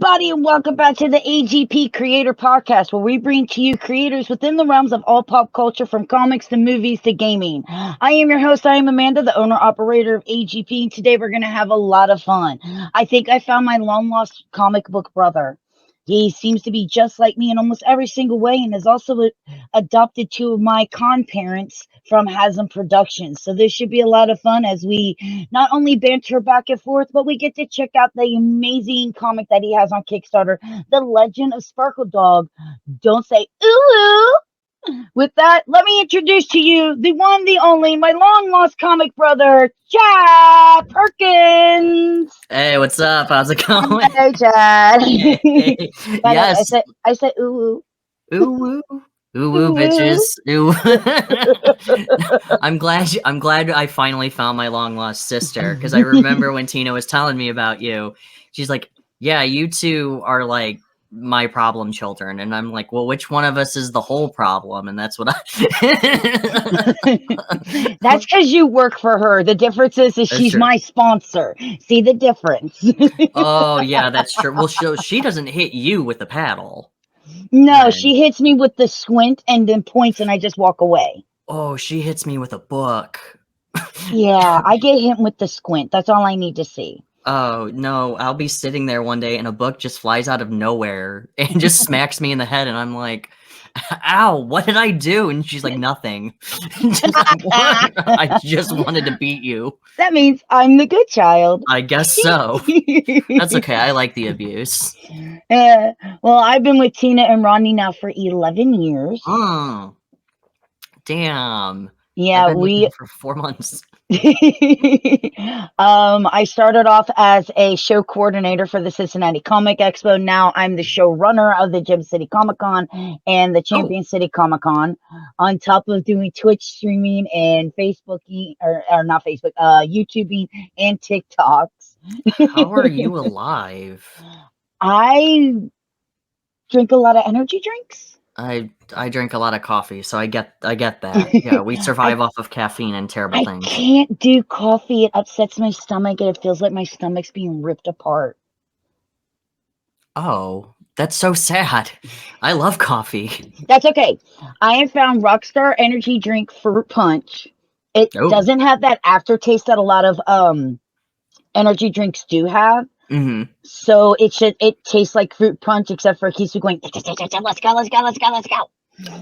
everybody, and welcome back to the AGP Creator Podcast, where we bring to you creators within the realms of all pop culture, from comics to movies to gaming. I am your host. I am Amanda, the owner-operator of AGP, and today we're going to have a lot of fun. I think I found my long-lost comic book brother. He seems to be just like me in almost every single way, and has also adopted two of my parents from Hazzum Productions. So this should be a lot of fun as we not only banter back and forth, but we get to check out the amazing comic that he has on Kickstarter, The Legend of Sparkle Dog. Don't say ooh. With that, let me introduce to you the one, the only, my long-lost comic brother, Chad Perkins. Hey, what's up? How's it going? Hey, Chad. Hey. Yes. I said ooh. Ooh, ooh, bitches. Ooh. I'm glad I finally found my long-lost sister, because I remember when Tina was telling me about you. She's like, yeah, you two are like my problem children, and I'm like, well, which one of us is the whole problem? And that's what That's because you work for her. The difference is she's my sponsor. See the difference? Oh yeah, that's true. Well, she doesn't hit you with the paddle. No, she hits me with the squint and then points, and I just walk away. Oh, she hits me with a book. Yeah, I get hit with the squint. That's all I need to see. Oh, no, I'll be sitting there one day and a book just flies out of nowhere and just smacks me in the head, and I'm like, ow, what did I do? And she's like, nothing. I just wanted to beat you. That means I'm the good child. I guess so. That's okay. I like the abuse. Well, I've been with Tina and Rodney now for 11 years. Oh, damn. Yeah, I've been with them for 4 months. I started off as a show coordinator for the Cincinnati Comic Expo. Now I'm the showrunner of the Gem City Comic Con and the Champion City Comic Con, on top of doing Twitch streaming and Facebooking, or not Facebook, YouTubing and TikToks. How are you alive? I drink a lot of energy drinks. I drink a lot of coffee, so I get that. Yeah, we survive off of caffeine and terrible things. I can't do coffee. It upsets my stomach, and it feels like my stomach's being ripped apart. Oh, that's so sad. I love coffee. That's okay. I have found Rockstar Energy Drink Fruit Punch. It doesn't have that aftertaste that a lot of energy drinks do have. Mm-hmm. So it tastes like fruit punch, except for it keeps me going, let's go.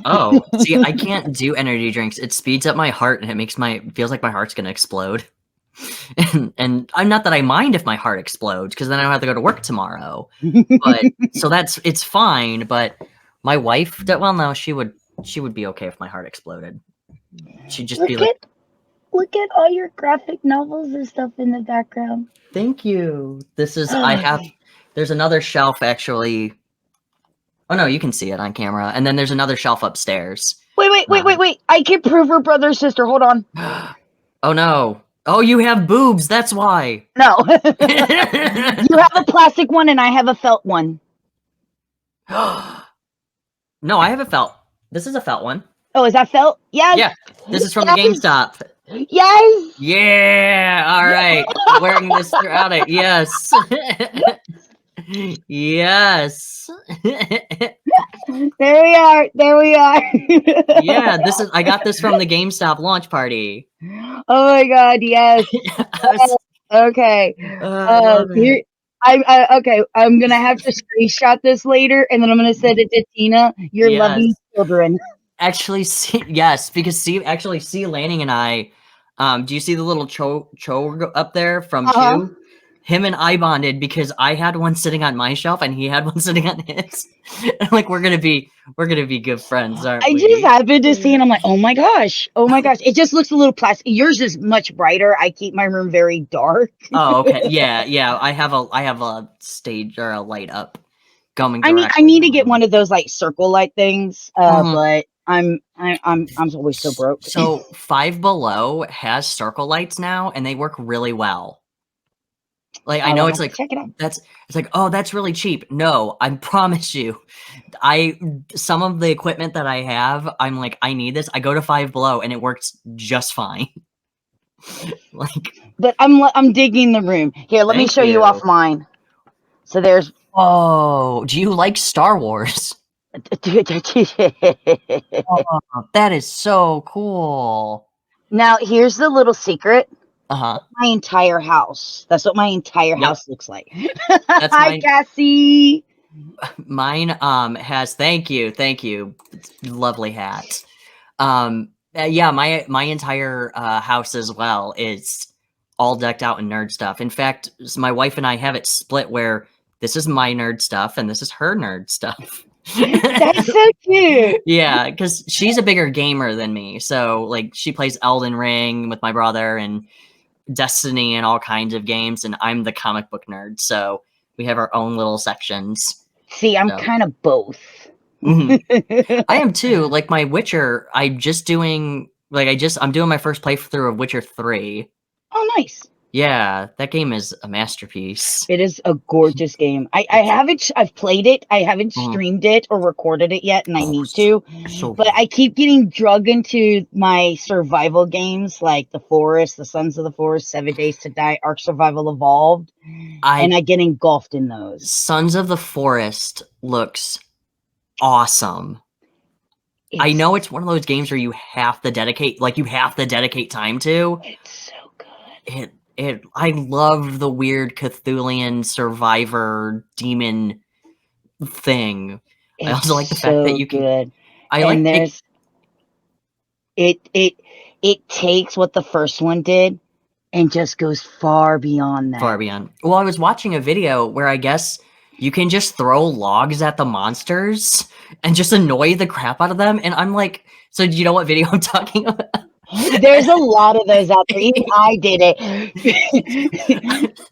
Oh, see, I can't do energy drinks. It speeds up my heart, and it feels like my heart's gonna explode. And I'm not that I mind if my heart explodes, because then I don't have to go to work tomorrow. But so it's fine. But my wife, well, no, she would be okay if my heart exploded. She'd just be like, look at all your graphic novels and stuff in the background. Thank you. There's another shelf, actually. Oh no, you can see it on camera. And then there's another shelf upstairs. Wait. I can prove her brother and sister. Hold on. Oh no. Oh, you have boobs. That's why. No. You have a plastic one and I have a felt one. No, I have a felt. This is a felt one. Oh, is that felt? Yes. Yeah. This is from the GameStop. Yes. Yeah. All right. Wearing this throughout it. Yes. Yes. There we are. Yeah, I got this from the GameStop launch party. Oh my god, yes. Okay. Okay, I'm gonna have to screenshot this later, and then I'm gonna send it to Tina. Your loving children. Actually, yes, because Lanning and I, do you see the little cho up there from Q? Him and I bonded because I had one sitting on my shelf and he had one sitting on his. And like we're gonna be good friends, aren't we? I just happened to see, and I'm like, oh my gosh, it just looks a little plastic. Yours is much brighter. I keep my room very dark. Oh, okay, yeah. I have a stage or a light up going. I need to get one of those like circle light things, but I'm always so broke. So Five Below has circle lights now, and they work really well. Like, I know it's like, check it out. It's like, oh, that's really cheap. No, I promise you, some of the equipment that I have, I'm like, I need this. I go to Five Below and it works just fine. But I'm digging the room. Here, let me show you off mine. So there's Oh, do you like Star Wars? Oh, that is so cool. Now here's the little secret. Uh-huh. My entire house. That's what my entire Yep. house looks like. That's Hi, Cassie. Mine has thank you. It's a lovely hat. Yeah, my entire house as well is all decked out in nerd stuff. In fact, my wife and I have it split where this is my nerd stuff and this is her nerd stuff. That's so cute. Yeah, because she's a bigger gamer than me. So like she plays Elden Ring with my brother and Destiny and all kinds of games, and I'm the comic book nerd. So we have our own little sections. See, I'm kind of both. I am too. Like my Witcher, I'm doing my first playthrough of Witcher 3. Oh, nice. Yeah, that game is a masterpiece. It is a gorgeous game. I've played it. I haven't streamed it or recorded it yet, and I need to. But I keep getting drugged into my survival games like The Forest, The Sons of the Forest, 7 Days to Die, Ark Survival Evolved. And I get engulfed in those. Sons of the Forest looks awesome. I know it's one of those games where you have to dedicate time to. It's so good. I love the weird Cthulhian survivor demon thing. I also like the fact that you can. It takes what the first one did and just goes far beyond that. Far beyond. Well, I was watching a video where I guess you can just throw logs at the monsters and just annoy the crap out of them. And I'm like, so do you know what video I'm talking about? There's a lot of those out there. Even I did it.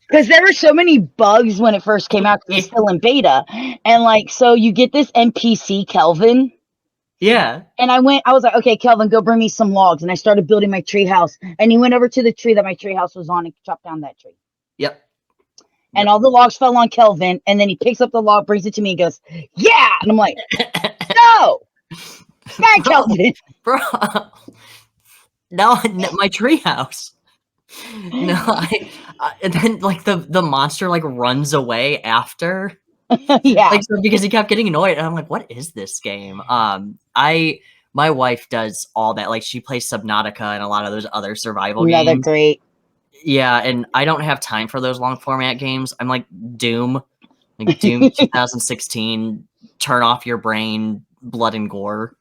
Because there were so many bugs when it first came out, because it's still in beta. And like, so you get this NPC, Kelvin. Yeah. And I was like, okay, Kelvin, go bring me some logs. And I started building my tree house. And he went over to the tree that my tree house was on and chopped down that tree. Yep. And all the logs fell on Kelvin. And then he picks up the log, brings it to me, and goes, yeah. And I'm like, no. Not Kelvin. Bro. No, my treehouse. No, and then like the monster like runs away after. Yeah, like so, because he kept getting annoyed, and I'm like, what is this game? My wife does all that. Like she plays Subnautica and a lot of those other survival games. They're great. Yeah, and I don't have time for those long format games. I'm like Doom 2016. Turn off your brain, blood and gore.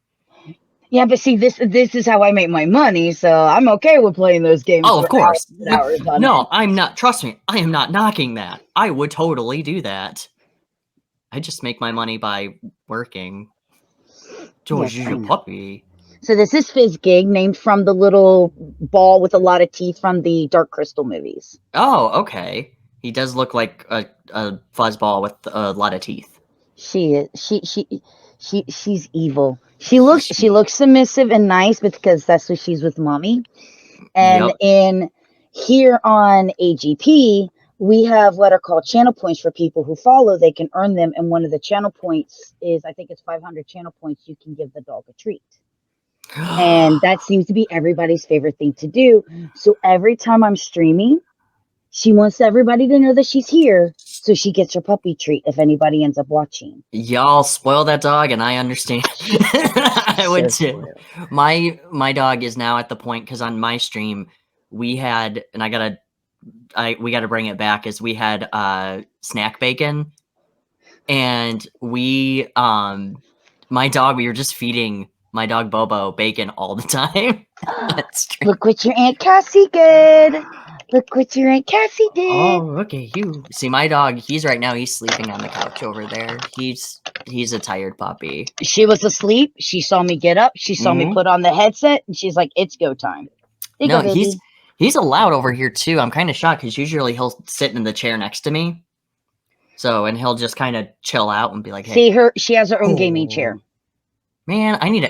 Yeah, but see, this is how I make my money, so I'm okay with playing those games. Oh, of course. No, I'm not. Trust me, I am not knocking that. I would totally do that. I just make my money by working. George, you're a puppy. So this is Fizzgig, named from the little ball with a lot of teeth from the Dark Crystal movies. Oh, okay. He does look like a fuzzball with a lot of teeth. She is. She's evil. She looks submissive and nice because that's what she's with mommy. And in here on AGP, we have what are called channel points for people who follow. They can earn them, and one of the channel points is, I think it's 500 channel points. You can give the dog a treat. And that seems to be everybody's favorite thing to do. So every time I'm streaming, she wants everybody to know that she's here, so she gets her puppy treat if anybody ends up watching. Y'all spoil that dog, and I understand. I would too. My dog is now at the point, because on my stream we had, and we gotta bring it back, is we had snack bacon, and we my dog, we were just feeding my dog Bobo bacon all the time. Look what your Aunt Cassie did. Look what your Aunt Cassie did. Oh, look at you. See, my dog, he's sleeping on the couch over there. He's a tired puppy. She was asleep. She saw me get up. She saw me put on the headset, and she's like, it's go time. No, he's allowed over here too. I'm kind of shocked because usually he'll sit in the chair next to me. So, and he'll just kind of chill out and be like, hey. See, she has her own gaming chair. Man, I need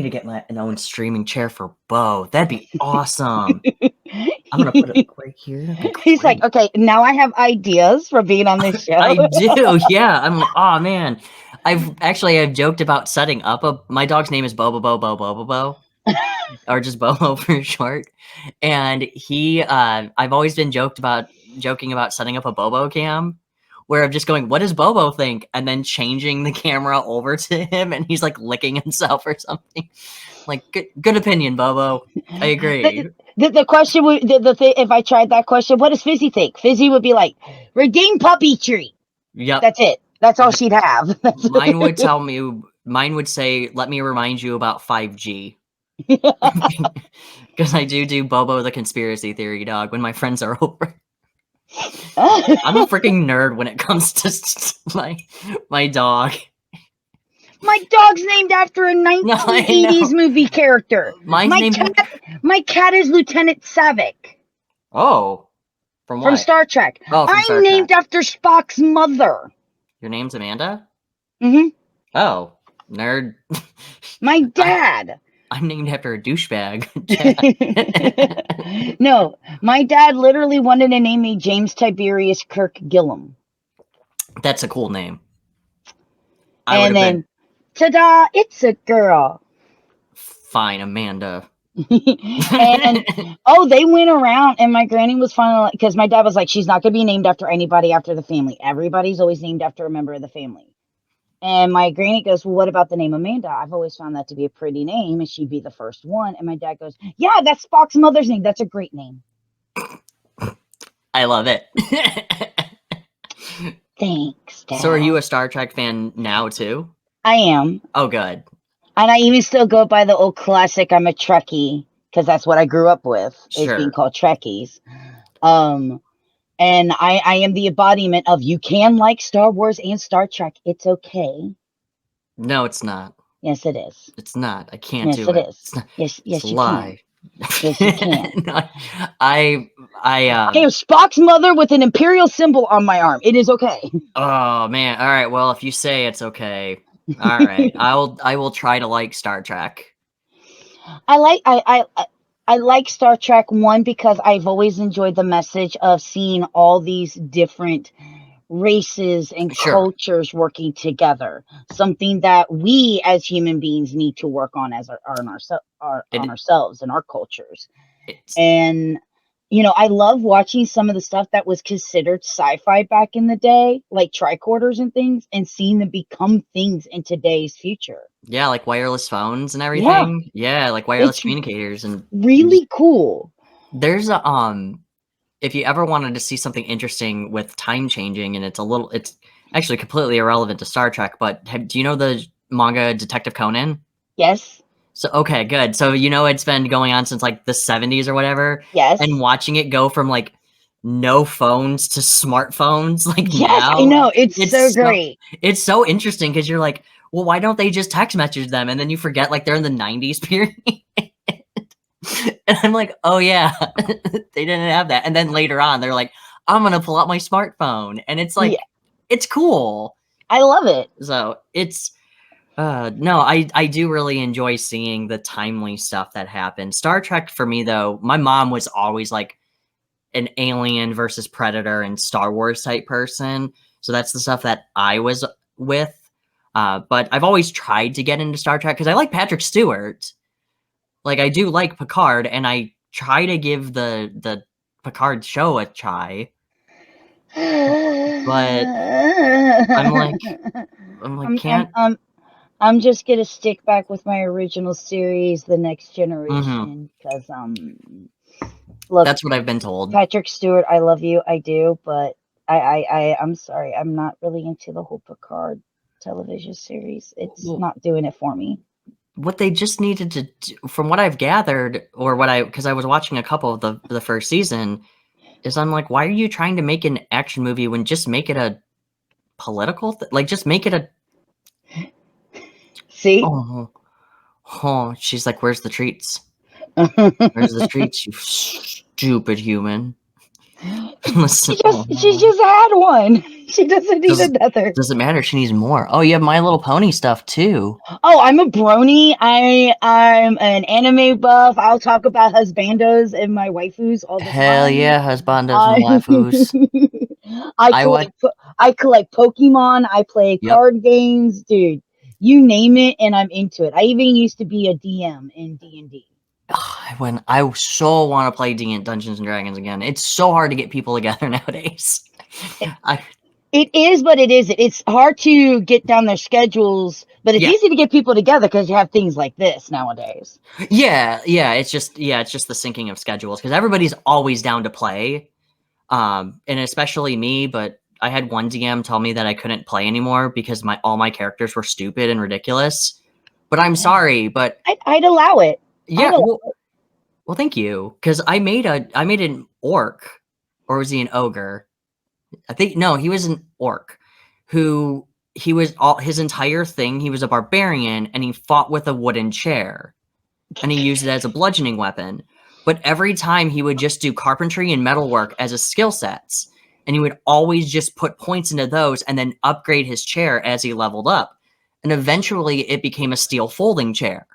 to get my own streaming chair for Bo. That'd be awesome. I'm gonna put it right here. He's like, okay, now I have ideas for being on this show. I do, yeah. I'm like, oh man. I've joked about setting up my dog's name is Bo, or just Bobo for short. And I've always been joking about setting up a Bobo cam where I'm just going, what does Bobo think? And then changing the camera over to him and he's like licking himself or something. Like, good opinion, Bobo. I agree. The question would, if I tried that question, what does Fizzy think? Fizzy would be like, redeem puppy treat. Yep. That's it. That's all she'd have. Mine would say, let me remind you about 5G. Because I do Bobo the conspiracy theory dog when my friends are over. I'm a freaking nerd when it comes to my dog. My dog's named after a 1980s movie character. My cat is Lieutenant Savick. Oh. From Star Trek. Oh, from Star named Trek. after Spock's mother. Your name's Amanda? Mm-hmm. Oh, nerd. My dad. I'm named after a douchebag. No, my dad literally wanted to name me James Tiberius Kirk Gilliam. That's a cool name. And then, ta-da, it's a girl. Fine, Amanda. And they went around, and my granny was finally, because my dad was like, she's not going to be named after anybody after the family. Everybody's always named after a member of the family. And my granny goes, well, what about the name Amanda? I've always found that to be a pretty name, and she'd be the first one. And my dad goes, yeah, that's Spock's mother's name. That's a great name. I love it. Thanks, Dad. So are you a Star Trek fan now, too? I am. Oh, good. And I even still go by the old classic, I'm a Trekkie, because that's what I grew up with, is being called Trekkies. And I am the embodiment of, you can like Star Wars and Star Trek. It's okay. No, it's not. Yes, it is. It's not. I can't do it. Yes, it is. It's not, yes, it's you lie. Can. Yes, you can. No, I am Spock's mother with an Imperial symbol on my arm. It is okay. Oh, man. All right. Well, if you say it's okay. All right. I will try to like Star Trek. I like Star Trek, one, because I've always enjoyed the message of seeing all these different races and cultures working together. Something that we as human beings need to work on on ourselves and our cultures. And I love watching some of the stuff that was considered sci-fi back in the day, like tricorders and things, and seeing them become things in today's future. Yeah, like wireless phones and everything. Yeah, like wireless communicators and really cool. There's a if you ever wanted to see something interesting with time changing, and it's actually completely irrelevant to Star Trek, but do you know the manga Detective Conan? Yes. So, okay, good. So, it's been going on since like the 70s or whatever. Yes. And watching it go from like no phones to smartphones, like now. I know. It's so great. It's so interesting because you're like, well, why don't they just text message them? And then you forget like they're in the 90s period. And I'm like, oh yeah, they didn't have that. And then later on, they're like, I'm going to pull out my smartphone. And it's like, it's cool. I love it. So it's, no, I do really enjoy seeing the timely stuff that happens. Star Trek for me, though, my mom was always like an Alien versus Predator and Star Wars type person. So that's the stuff that I was with. But I've always tried to get into Star Trek because I like Patrick Stewart. Like, I do like Picard, and I try to give the Picard show a try. But I'm like, can't. I'm just gonna stick back with my original series, The Next Generation, because look, that's what I've been told. Patrick Stewart, I love you, I do, but I'm sorry, I'm not really into the whole Picard television series. It's not doing it for me. What they just needed to do, from what I've gathered, or because I was watching a couple of the first season, is I'm like, why are you trying to make an action movie when just make it a political like just make it a see she's like, where's the treats? Where's the treats, you stupid human? Listen, she just had one. She doesn't need another. Doesn't matter. She needs more. Oh, you have My Little Pony stuff too. Oh, I'm a brony. I'm an anime buff. I'll talk about husbandos and my waifus all the time. Hell yeah, husbandos and waifus. I collect Pokemon. I play card games, dude. You name it, and I'm into it. I even used to be a DM in D&D. I so want to play Dungeons and Dragons again. It's so hard to get people together nowadays. It is, but it isn't. It's hard to get down their schedules, but it's easy to get people together because you have things like this nowadays. Yeah, it's just the syncing of schedules because everybody's always down to play, and especially me. But I had one DM tell me that I couldn't play anymore because all my characters were stupid and ridiculous. But I'm sorry, but I'd allow it. Yeah, well, thank you, because I made an orc, or was he an ogre? I think no, he was an orc, who he was his entire thing. He was a barbarian, and he fought with a wooden chair, and he used it as a bludgeoning weapon. But every time he would just do carpentry and metalwork as his skill sets, and he would always just put points into those, and then upgrade his chair as he leveled up, and eventually it became a steel folding chair.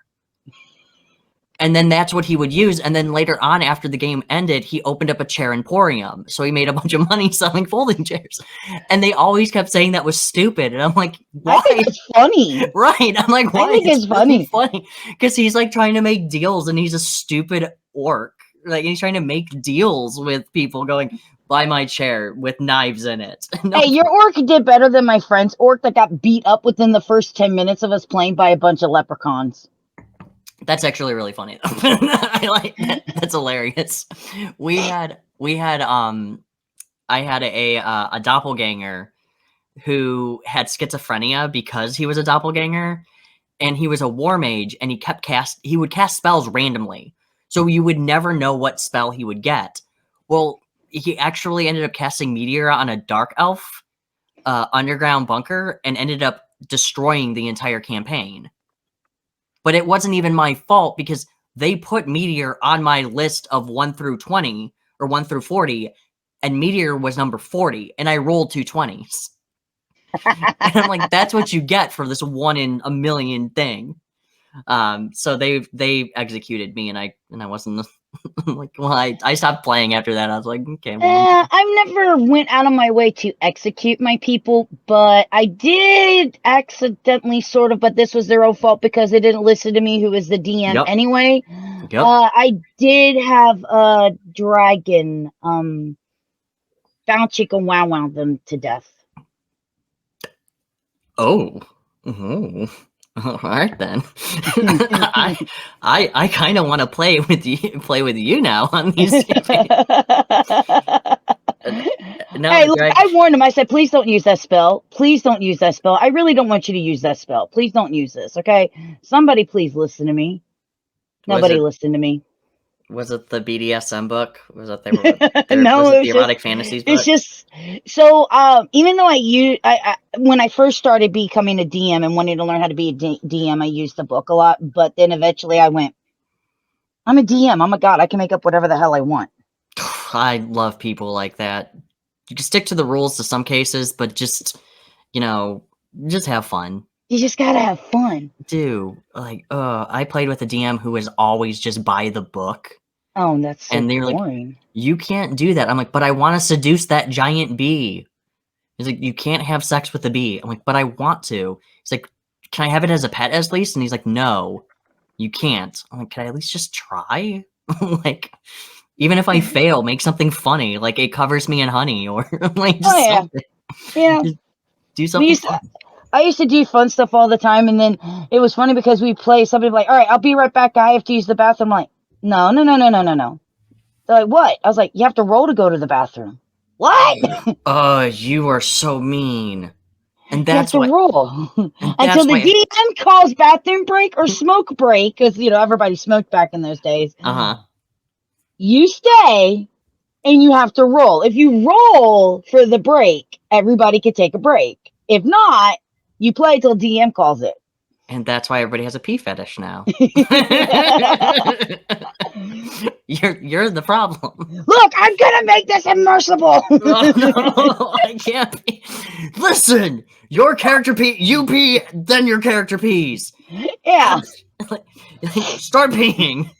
And then that's what he would use. And then later on, after the game ended, he opened up a chair emporium. So he made a bunch of money selling folding chairs. And they always kept saying that was stupid. And I'm like, why? I think it's funny. Right. I'm like, why? I think it's funny. Funny. Because he's like trying to make deals and he's a stupid orc. Like he's trying to make deals with people going, buy my chair with knives in it. No. Hey, your orc did better than my friend's orc that got beat up within the first 10 minutes of us playing by a bunch of leprechauns. That's actually really funny. I like that. That's hilarious. I had a doppelganger who had schizophrenia because he was a doppelganger, and he was a war mage, and he would cast spells randomly. So you would never know what spell he would get. Well, he actually ended up casting Meteor on a dark elf underground bunker and ended up destroying the entire campaign. But it wasn't even my fault because they put Meteor on my list of 1 through 20 or 1 through 40, and Meteor was number 40, and I rolled 2 20s. And I'm like, that's what you get for this 1 in a million thing. So they executed me, and I wasn't like, well, I stopped playing after that. I was like, okay. Well, I never went out of my way to execute my people, but I did accidentally sort of, but this was their own fault because they didn't listen to me, who was the DM anyway. Yep. I did have a dragon bounce chicken wow them to death. Oh. Mm-hmm. All right then. I kind of want to play with you now on these. Hey, look, I warned him. I said, please don't use that spell. Please don't use that spell. I really don't want you to use that spell. Please don't use this, okay? Somebody please listen to me. Nobody listened to me. Was it the BDSM book? Was it no, was it the erotic fantasies book? It's just so even though I when I first started becoming a DM and wanting to learn how to be a DM, I used the book a lot, but then eventually I went, I'm a DM. I'm a god. I can make up whatever the hell I want. I love people like that. You can stick to the rules to some cases, but just just have fun. You just gotta have fun. Dude, like, I played with a DM who was always just by the book. Oh, that's so and they're boring. Like, you can't do that. I'm like, but I want to seduce that giant bee. He's like, you can't have sex with the bee. I'm like, but I want to. He's like, can I have it as a pet at least? And he's like, no, you can't. I'm like, can I at least just try? Like, even if I fail, make something funny. Like, it covers me in honey or like just something. Yeah. Just do something fun. I used to do fun stuff all the time, and then it was funny because we play. Somebody like, all right, I'll be right back. I have to use the bathroom. I'm like, no. They're like, what? I was like, you have to roll to go to the bathroom. What? Oh, you are so mean. And that's you have to roll until the DM calls bathroom break or smoke break, because everybody smoked back in those days. You stay, and you have to roll. If you roll for the break, everybody can take a break. If not, you play till DM calls it. And that's why everybody has a pee fetish now. You're the problem. Look, I'm gonna make this immersible. No, I can't pee. Listen, your character pee, you pee, then your character pees. Yeah. Start peeing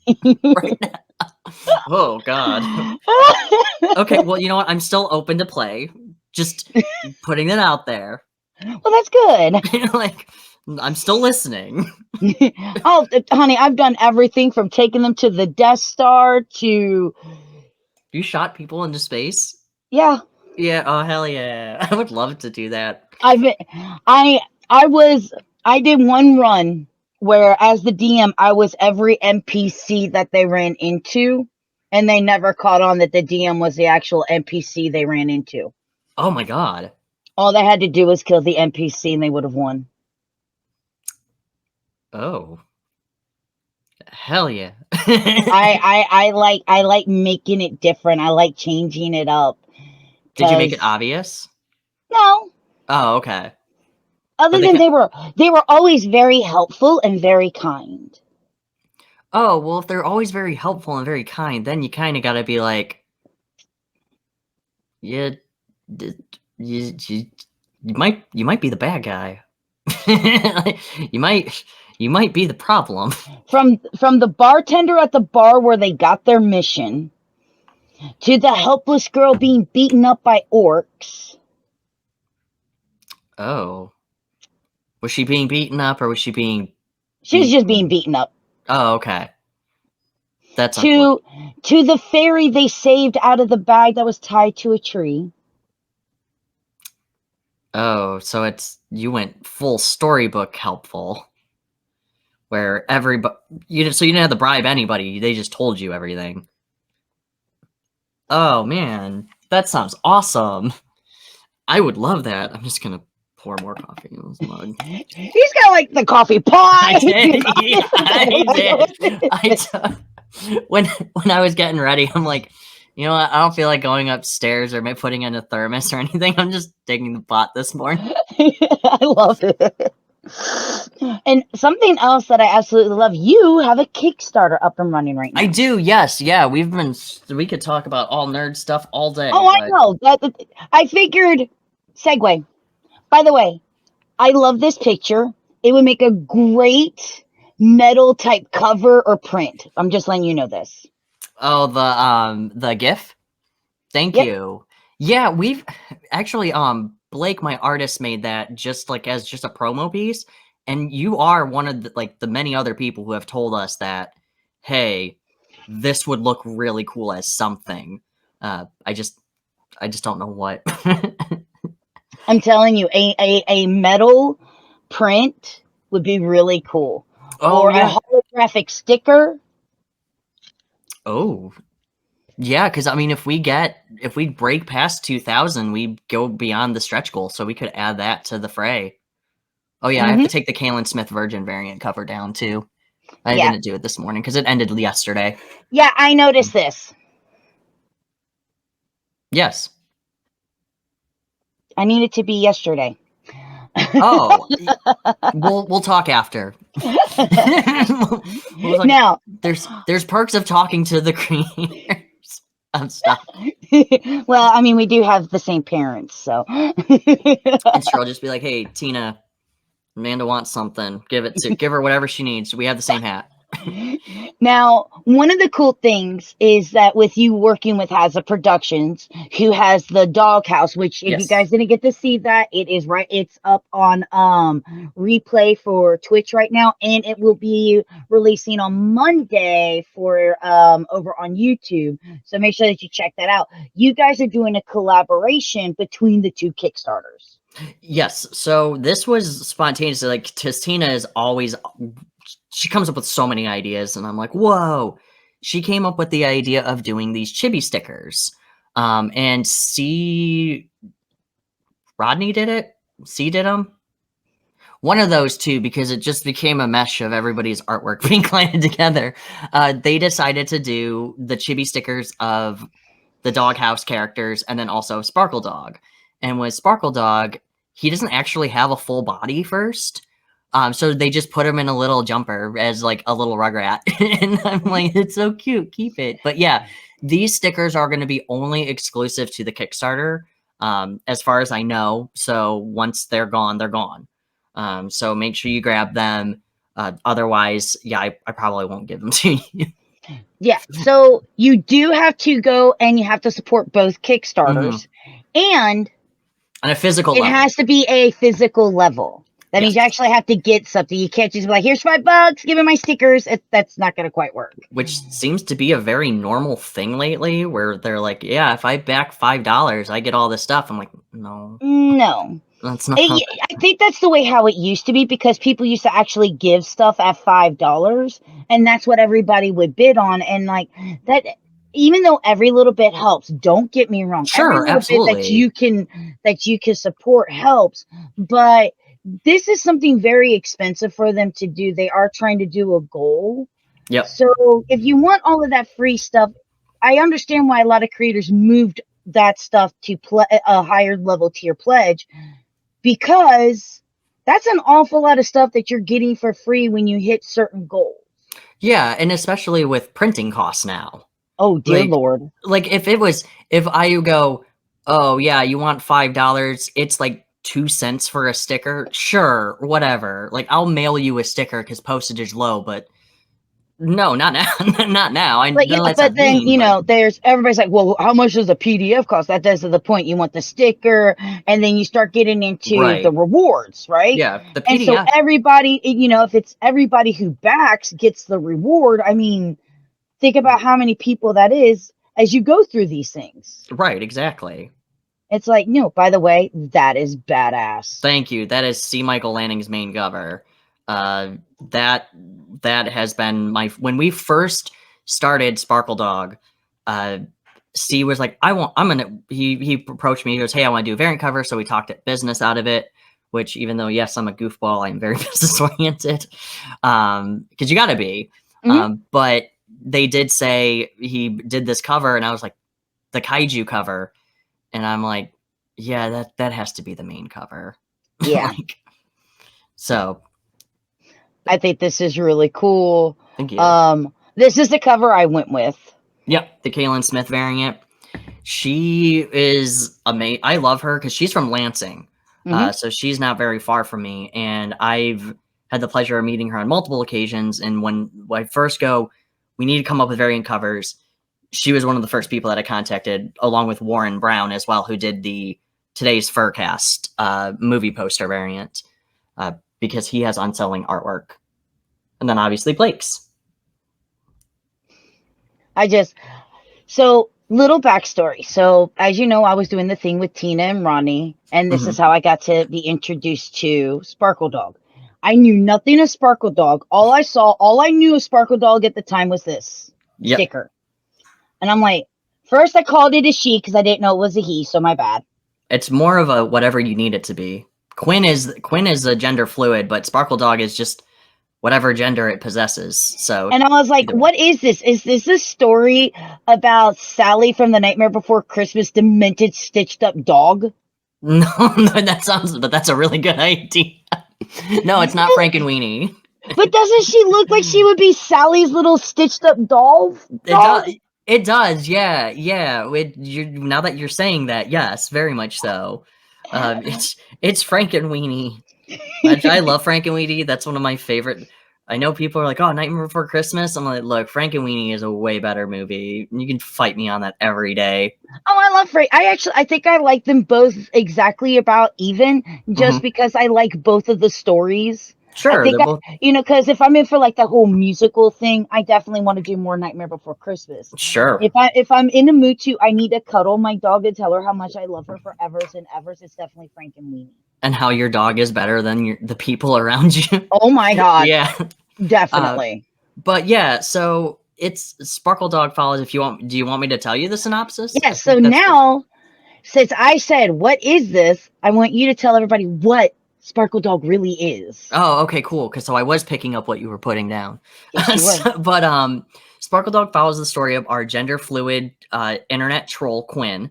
right now. Oh God. Okay, well, you know what? I'm still open to play. Just putting it out there. Well, that's good. Like, I'm still listening. Oh, honey, I've done everything from taking them to the Death Star to... You shot people into space? Yeah. Yeah. Oh hell yeah! I would love to do that. I I did one run where, as the DM, I was every NPC that they ran into, and they never caught on that the DM was the actual NPC they ran into. Oh my god. All they had to do was kill the NPC, and they would have won. Oh. Hell yeah. I like making it different. I like changing it up. Did you make it 'Cause obvious? no, Oh, okay. other But than they were always very helpful and very kind. oh, well, if they're always very helpful and very kind, then you kind of got to be like, yeah, you might be the bad guy. you might be the problem. From the bartender at the bar where they got their mission, to the helpless girl being beaten up by orcs. Oh, was she being beaten up or was she being? She was just being beaten up. Oh, okay. That's to the fairy they saved out of the bag that was tied to a tree. Oh, so you went full storybook helpful, where everybody so you didn't have to bribe anybody. They just told you everything. Oh man, that sounds awesome. I would love that. I'm just gonna pour more coffee in this mug. He's got like the coffee pot. I did. Yeah, I did. When I was getting ready, I'm like, you know what? I don't feel like going upstairs or putting in a thermos or anything. I'm just digging the pot this morning. I love it. And something else that I absolutely love, you have a Kickstarter up and running right now. I do, yes. Yeah, we could talk about all nerd stuff all day. Oh, I know. I figured, segue. By the way, I love this picture. It would make a great metal type cover or print. I'm just letting you know this. Oh, the GIF? Thank you. Yeah, we've actually Blake, my artist, made that just as a promo piece, and you are one of the many other people who have told us that, hey, this would look really cool as something. I just don't know what. I'm telling you, a metal print would be really cool. Oh, or yeah. a holographic sticker. Oh. Yeah, because I mean, if we break past 2,000, we go beyond the stretch goal, so we could add that to the fray. Oh yeah, I have to take the Kalen Smith Virgin variant cover down too. I didn't do it this morning because it ended yesterday. Yeah, I noticed this. Yes. I need it to be yesterday. Oh, we'll talk after. Now, there's perks of talking to the creators of stuff. Well, I mean, we do have the same parents, so. And she'll just be like, "Hey, Tina, Amanda wants something. Give her whatever she needs. We have the same hat." Now, one of the cool things is that with you working with Hazzum Productions, who has the doghouse, which if you guys didn't get to see that, it's up on replay for Twitch right now, and it will be releasing on Monday for over on YouTube. So make sure that you check that out. You guys are doing a collaboration between the two Kickstarters. Yes. So this was spontaneous. Tina is always, she comes up with so many ideas, and I'm like, whoa. She came up with the idea of doing these chibi stickers. And Rodney did it? C did them? One of those two, because it just became a mesh of everybody's artwork being collided together. They decided to do the chibi stickers of the Doghouse characters and then also Sparkle Dog. And with Sparkle Dog, he doesn't actually have a full body first. So they just put him in a little jumper as a little Rugrat. And I'm like, it's so cute. Keep it. But yeah, these stickers are going to be only exclusive to the Kickstarter, as far as I know. So once they're gone, they're gone. So make sure you grab them. Otherwise, yeah, I probably won't give them to you. Yeah. So you do have to go and you have to support both Kickstarters. And on a physical level. It has to be a physical level. That means you Yes. actually have to get something. You can't just be like, here's $5, give me my stickers. That's not going to quite work. Which seems to be a very normal thing lately, where they're like, yeah, if I back $5, I get all this stuff. I'm like, no, No. that's not how I think that's the way how it used to be, because people used to actually give stuff at $5, and that's what everybody would bid on. And like that, even though every little bit helps, don't get me wrong. Every Sure, little bit absolutely. that you can support helps, but this is something very expensive for them to do. They are trying to do a goal. Yep. So if you want all of that free stuff, I understand why a lot of creators moved that stuff to a higher level tier pledge, because that's an awful lot of stuff that you're getting for free when you hit certain goals. Yeah, and especially with printing costs now. Oh dear Lord. Like if I go, oh yeah, you want $5, it's like 2 cents for a sticker. Sure, whatever. Like I'll mail you a sticker because postage is low, but no, not now. Not now. I But yeah, know that's but not then mean, but there's everybody's like, well, how much does a PDF cost? That does to the point. You want the sticker, and then you start getting into the right. rewards, right? Yeah, the And so PDF. everybody, if it's everybody who backs gets the reward, I mean, think about how many people that is as you go through these things. Right, exactly. It's like, no, by the way, that is badass. Thank you. That is C. Michael Lanning's main cover. That has been when we first started Sparkle Dog. C was like, he approached me. He goes, hey, I want to do a variant cover. So we talked at business out of it. Which, even though yes, I'm a goofball, I'm very business oriented. Because you got to be. But they did say he did this cover, and I was like, the kaiju cover, and I'm like, yeah, that has to be the main cover. Yeah. So I think this is really cool. thank you. This is the cover I went with. Yep, the Kaylin Smith variant. She is amazing. I love her because she's from Lansing. So she's not very far from me. And I've had the pleasure of meeting her on multiple occasions. And when I first go, we need to come up with variant covers. She was one of the first people that I contacted, along with Warren Brown as well, who did the Today's Furcast movie poster variant, because he has unselling artwork. And then obviously Blake's. So little backstory. So as you know, I was doing the thing with Tina and Ronnie, and this is how I got to be introduced to Sparkle Dog. I knew nothing of Sparkle Dog. All I knew of Sparkle Dog at the time was this sticker. And I'm like, first I called it a she because I didn't know it was a he, so my bad. It's more of a whatever you need it to be. Quinn is a gender fluid, but Sparkle Dog is just whatever gender it possesses. So, and I was like, what is this? Is this a story about Sally from The Nightmare Before Christmas, demented, stitched up dog? No, but that's a really good idea. No, it's not Frankenweenie. But doesn't she look like she would be Sally's little stitched up doll? It does, yeah. Now that you're saying that, yes, very much so. It's Frankenweenie. I love Frankenweenie. That's one of my favorite. I know people are like, oh, Nightmare Before Christmas. I'm like, look, Frankenweenie is a way better movie. You can fight me on that every day. Oh, I love Frank. I think I like them both exactly about even, just because I like both of the stories. Sure, I think because if I'm in for like the whole musical thing, I definitely want to do more Nightmare Before Christmas. Sure. If I'm in a mood to, I need to cuddle my dog and tell her how much I love her for evers and evers, it's definitely Frankenweenie. And how your dog is better than the people around you. Oh my god. Yeah. Definitely. But yeah, so it's Sparkle Dog follows. Do you want me to tell you the synopsis? Yeah, so now, since I said, what is this? I want you to tell everybody what Sparkle Dog really is. Oh, okay, cool. Because so I was picking up what you were putting down. Yes, you were. But Sparkle Dog follows the story of our gender fluid internet troll Quinn,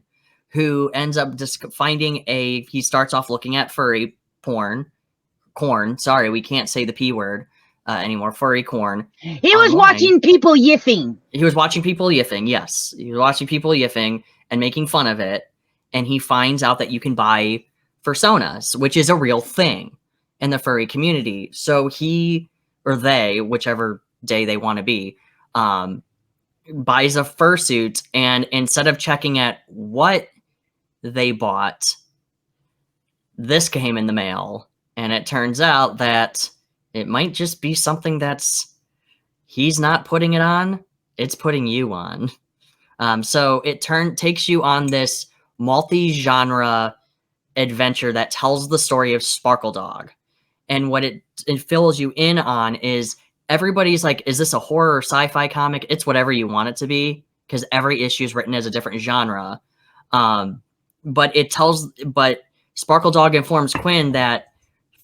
who ends up just finding he starts off looking at furry corn. Sorry, we can't say the P word anymore. Furry corn. He was watching people yiffing. He was watching people yiffing. Yes, he was watching people yiffing and making fun of it. And he finds out that you can buy fursonas, which is a real thing in the furry community. So he or they, whichever day they want to be, buys a fursuit, and instead of checking at what they bought, this came in the mail, And it turns out that it might just be something he's not putting it on, it's putting you on. So it takes you on this multi-genre adventure that tells the story of Sparkle Dog. And what it fills you in on is everybody's like, is this a horror or sci-fi comic? It's whatever you want it to be, because every issue is written as a different genre. But Sparkle Dog informs Quinn that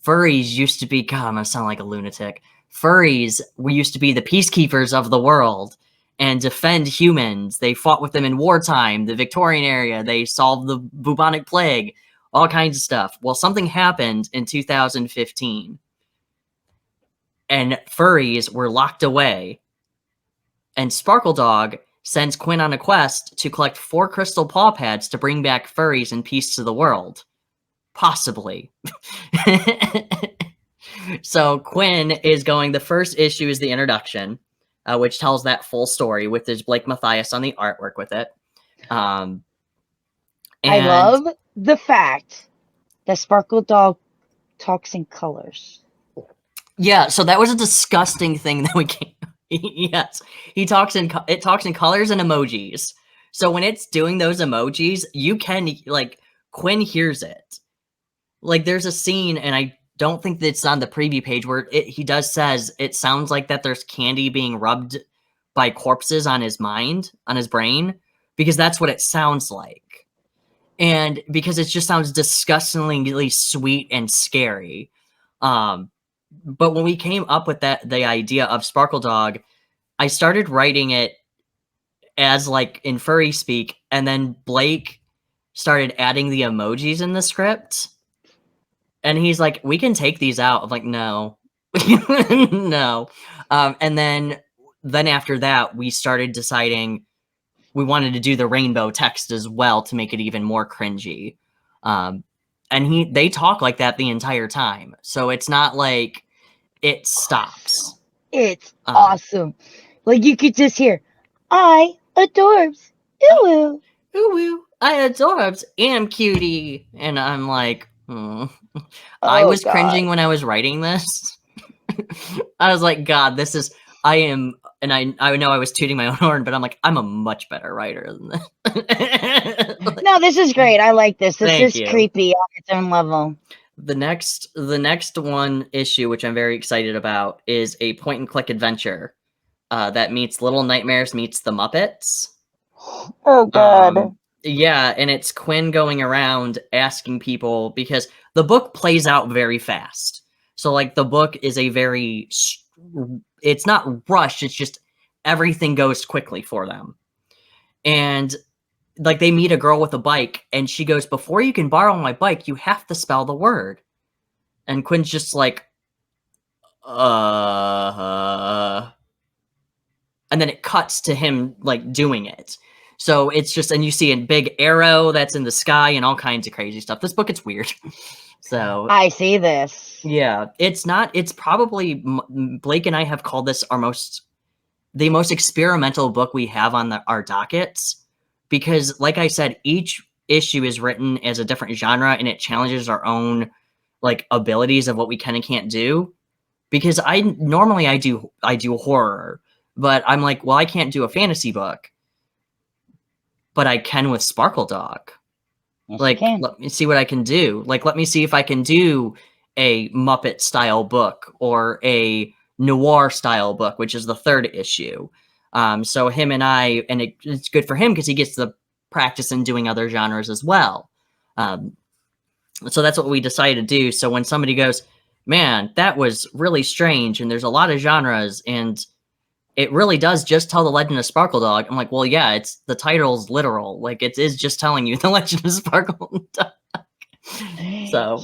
furries used to be, God, I'm gonna sound like a lunatic. Furries used to be the peacekeepers of the world and defend humans. They fought with them in wartime, the Victorian era. They solved the bubonic plague, all kinds of stuff. Well, something happened in 2015, and furries were locked away. And Sparkle Dog sends Quinn on a quest to collect 4 crystal paw pads to bring back furries and peace to the world. Possibly. So Quinn is going, the first issue is the introduction, which tells that full story with his Blake Matthias on the artwork with it. I love the fact that Sparkle Dog talks in colors. Yeah, so that was a disgusting thing that we can't. Yes, it talks in colors and emojis. So when it's doing those emojis, you can, like, Quinn hears it. Like, there's a scene, and I don't think that it's on the preview page, where he says it sounds like that there's candy being rubbed by corpses on his brain, because that's what it sounds like. And because it just sounds disgustingly sweet and scary. But when we came up with the idea of Sparkle Dog, I started writing it as like in furry speak, and then Blake started adding the emojis in the script. And he's like, we can take these out. I'm like, no. No. And then after that, we started deciding we wanted to do the rainbow text as well to make it even more cringy. And they talk like that the entire time. So it's not like it stops. It's awesome. Like, you could just hear, I adorbs. Ooh, ooh. Ooh, ooh. I adorbs. Am cutie. And I'm like, I was cringing when I was writing this. I was like, God, and I know I was tooting my own horn, but I'm like, I'm a much better writer than this. No, this is great. I like this. This is you. creepy on its own level. The next one issue, which I'm very excited about, is a point-and-click adventure that meets Little Nightmares meets the Muppets. Oh, God. Yeah, and it's Quinn going around asking people, because the book plays out very fast. So, like, the book is it's not rushed, it's just everything goes quickly for them. And, like, they meet a girl with a bike, and she goes, before you can borrow my bike, you have to spell the word. And Quinn's just like, and then it cuts to him, like, doing it. So it's just, and you see a big arrow that's in the sky and all kinds of crazy stuff. This book, it's weird. So I see this. Yeah, it's probably, Blake and I have called this the most experimental book we have on our dockets, because, like I said, each issue is written as a different genre, and it challenges our own, like, abilities of what we can and can't do. Because normally I do horror, but I'm like, well, I can't do a fantasy book, but I can with Sparkle Dog. Yes, like, let me see what I can do. Like, let me see if I can do a Muppet style book or a noir style book, which is the 3rd issue. So him and I, and it's good for him because he gets the practice in doing other genres as well. So that's what we decided to do. So when somebody goes, man, that was really strange, and there's a lot of genres, and it really does just tell the Legend of Sparkle Dog, I'm like, well, yeah, the title's literal. Like, it is just telling you the Legend of Sparkle Dog. So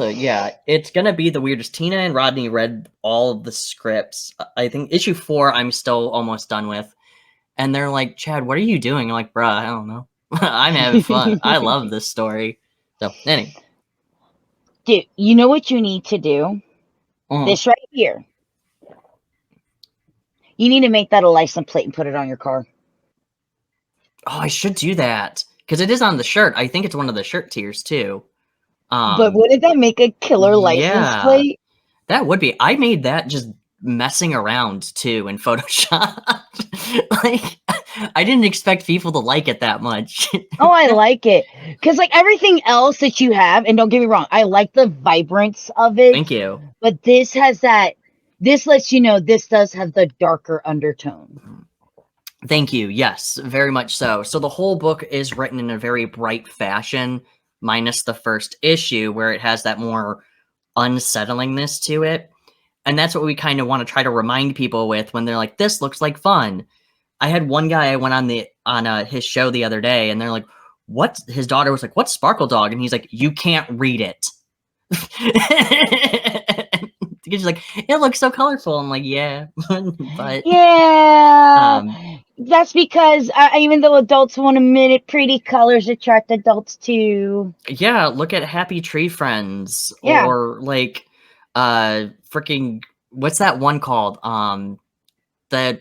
yeah, it's gonna be the weirdest. Tina and Rodney read all of the scripts. I think issue 4 I'm still almost done with, and they're like, Chad, what are you doing? I'm like, bruh, I don't know. I'm having fun. I love this story. So anyway, dude, you know what you need to do? This right here. You need to make that a license plate and put it on your car. Oh, I should do that, because it is on the shirt. I think it's one of the shirt tiers too. But wouldn't that make a killer license Yeah, plate? that would be. I made that just messing around too in Photoshop. Like, I didn't expect people to like it that much. Oh, I like it. Because, like, everything else that you have, and don't get me wrong, I like the vibrance of it. Thank you. But this has that, this lets you know this does have the darker undertone. Thank you. Yes, very much so. So the whole book is written in a very bright fashion, minus the first issue where it has that more unsettlingness to it. And that's what we kind of want to try to remind people with when they're like, this looks like fun. I had one guy I went on his show the other day, and they're like, what? His daughter was like, what's Sparkle Dog? And he's like, you can't read it. She's like, it looks so colorful. I'm like, yeah. But yeah. That's because even though adults want a minute, pretty colors attract adults too. Yeah, look at Happy Tree Friends. Yeah. Or like freaking, what's that one called? The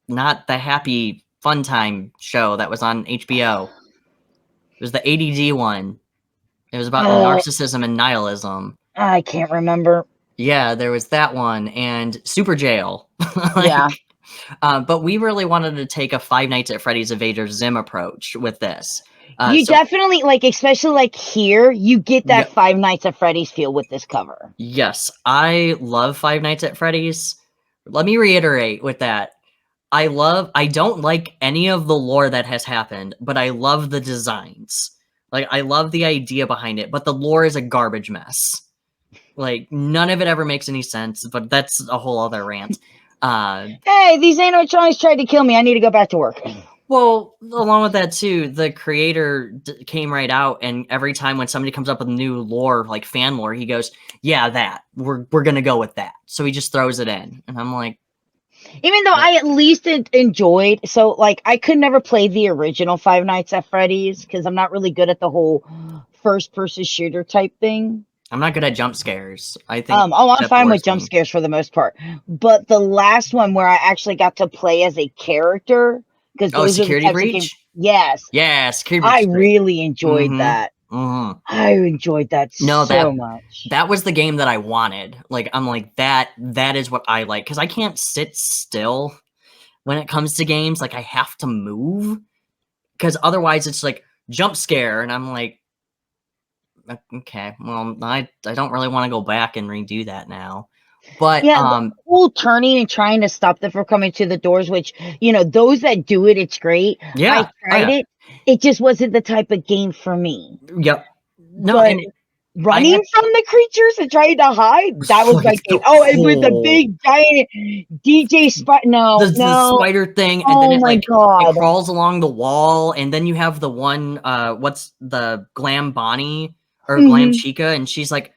not the Happy Fun Time show that was on HBO. It was the ADD one. It was about narcissism and nihilism. I can't remember. Yeah, there was that one, and Super Jail. Like, yeah. But we really wanted to take a Five Nights at Freddy's Invader Zim approach with this. You definitely, like, especially like here, you get that Five Nights at Freddy's feel with this cover. Yes, I love Five Nights at Freddy's. Let me reiterate with that. I don't like any of the lore that has happened, but I love the designs. Like, I love the idea behind it, but the lore is a garbage mess. Like, none of it ever makes any sense, but that's a whole other rant. Hey, these animatronics tried to kill me. I need to go back to work. Well, along with that too, the creator came right out, and every time when somebody comes up with new lore, like fan lore, he goes, "Yeah, that we're gonna go with that." So he just throws it in, and I'm like, even though I at least enjoyed, so like I could never play the original Five Nights at Freddy's because I'm not really good at the whole first-person shooter type thing. I'm not good at jump scares. I think. I'm fine with jump scares for the most part, but the last one where I actually got to play as a character. Security Breach? Yes. Yeah, Security Breach. I really enjoyed that. I enjoyed that so much. That was the game that I wanted. Like, I'm like, that is what I like. Because I can't sit still when it comes to games. Like, I have to move. Because otherwise it's like, jump scare. And I'm like, okay, well, I don't really want to go back and redo that now. But yeah, the whole turning and trying to stop them from coming to the doors, which, you know, those that do it, it's great. Yeah, I tried it. It just wasn't the type of game for me. Yep. No, but running from the creatures and trying to hide, that was like, and with the big giant DJ spot, the spider thing, and then it crawls along the wall, and then you have the one, what's the Glam Bonnie or Glam Chica, and she's like,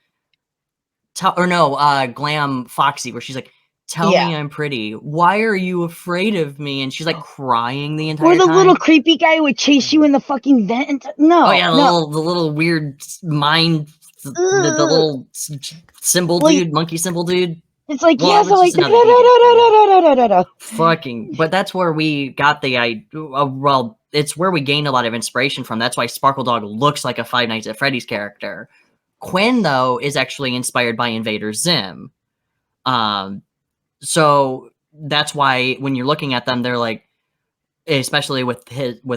Glam Foxy, where she's like, tell me I'm pretty. Why are you afraid of me? And she's like crying the entire time. Or the little creepy guy who would chase you in the fucking vent. No. Oh yeah, the little weird mind, the little symbol dude, monkey symbol dude. It's like, fucking. But that's where we got the well, it's where we gained a lot of inspiration from. That's why Sparkle Dog looks like a Five Nights at Freddy's character. Quinn, though, is actually inspired by Invader Zim. So that's why when you're looking at them, they're like, especially with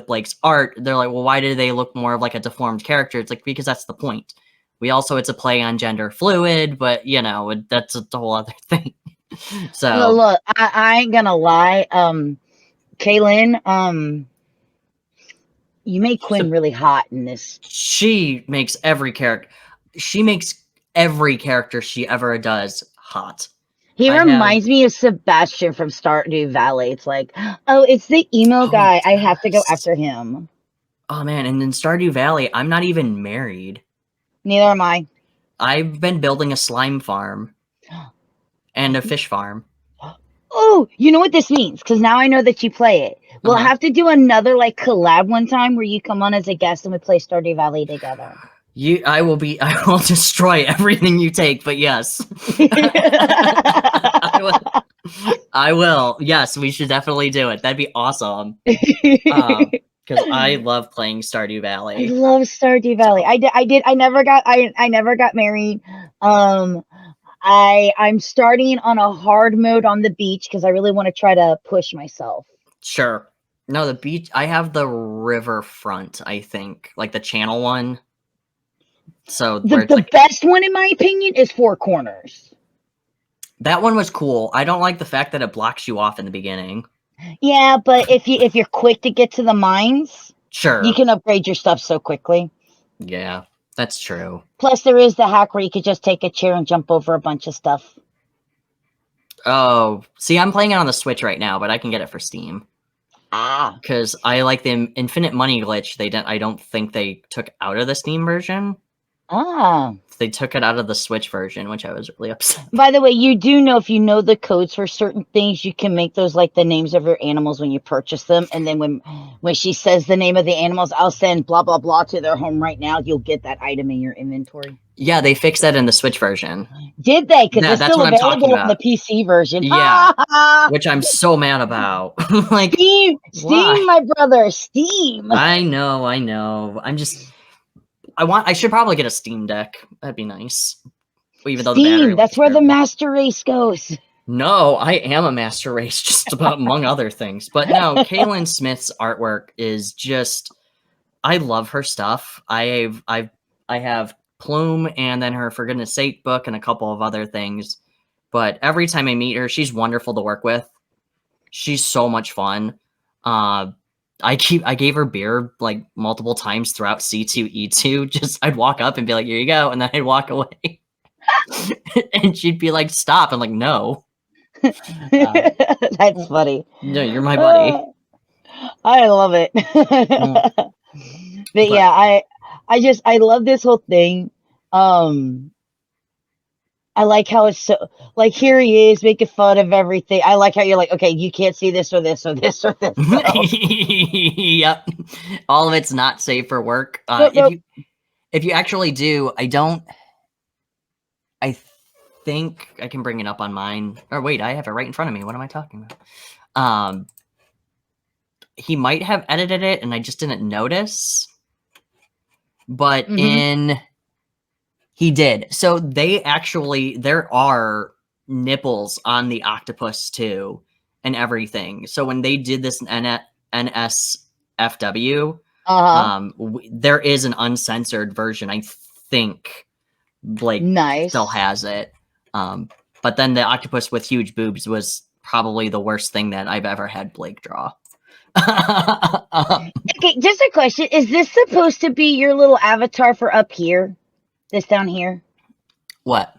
Blake's art, they're like, well, why do they look more of like a deformed character? It's like, because that's the point. It's a play on gender fluid, but you know, that's a whole other thing. So well, look, I ain't gonna lie. Kaylin, you make Quinn really hot in this. She makes every character she ever does hot. He reminds me of Sebastian from Stardew Valley. It's like, oh, it's the emo guy. I have to go after him. Oh, man. And in Stardew Valley, I'm not even married. Neither am I. I've been building a slime farm and a fish farm. Oh, you know what this means? Because now I know that you play it. We'll have to do another like collab one time where you come on as a guest and we play Stardew Valley together. I will destroy everything you take, but yes. I will. Yes, we should definitely do it. That'd be awesome. because I love playing Stardew I Valley. love Stardew Valley. I never got married. I'm starting on a hard mode on the beach because I really want to try to push myself. Sure. No, the beach. I have the riverfront. I think like the channel one. So where it's The like best one, in my opinion, is Four Corners. that one was cool. I don't like the fact that it blocks you off in the beginning. Yeah, but if you're quick to get to the mines, Sure. you can upgrade your stuff so quickly. Yeah, that's true. Plus, there is the hack where you could just take a chair and jump over a bunch of stuff. Oh, see, I'm playing it on the Switch right now, but I can get it for Steam. Ah. Because I like the infinite money glitch. I don't think they took out of the Steam version. Ah. They took it out of the Switch version, which I was really upset. By the way, you do know if you know the codes for certain things, you can make those like the names of your animals when you purchase them. And then when she says the name of the animals, I'll send blah, blah, blah to their home right now. You'll get that item in your inventory. Yeah, they fixed that in the Switch version. Did they? Because Yeah, it's that's still what I'm talking available on the about. PC version. Yeah, which I'm so mad about. Like Steam, why? my brother, Steam. I know. I should probably get a Steam Deck. That'd be nice. Even though the battery Steam, that's life's where the terrible. master race goes. No, I am a master race, just about among other things. But no, Kaylin Smith's artwork is just. I love her stuff. I have Plume and then her For Goodness Sake book and a couple of other things. But every time I meet her, she's wonderful to work with. She's so much fun. I gave her beer like multiple times throughout C2E2. Just I'd walk up and be like, "Here you go," and then I'd walk away, and she'd be like, "Stop!" I'm like, "No." That's funny. No, you're my buddy. I love it. But yeah, I love this whole thing. I like how it's so like here he is making fun of everything. I like how you're like, okay, you can't see this or this or this or this. Yep, all of it's not safe for work. If you actually do, I think I can bring it up on mine. Or wait, I have it right in front of me. What am I talking about? He might have edited it, and I just didn't notice. But he did. So there are nipples on the octopus too, and everything. So when they did this NSFW, there is an uncensored version. I think Blake still has it. But then the octopus with huge boobs was probably the worst thing that I've ever had Blake draw. Okay, just a question. Is this supposed to be your little avatar for up here? This down here? What?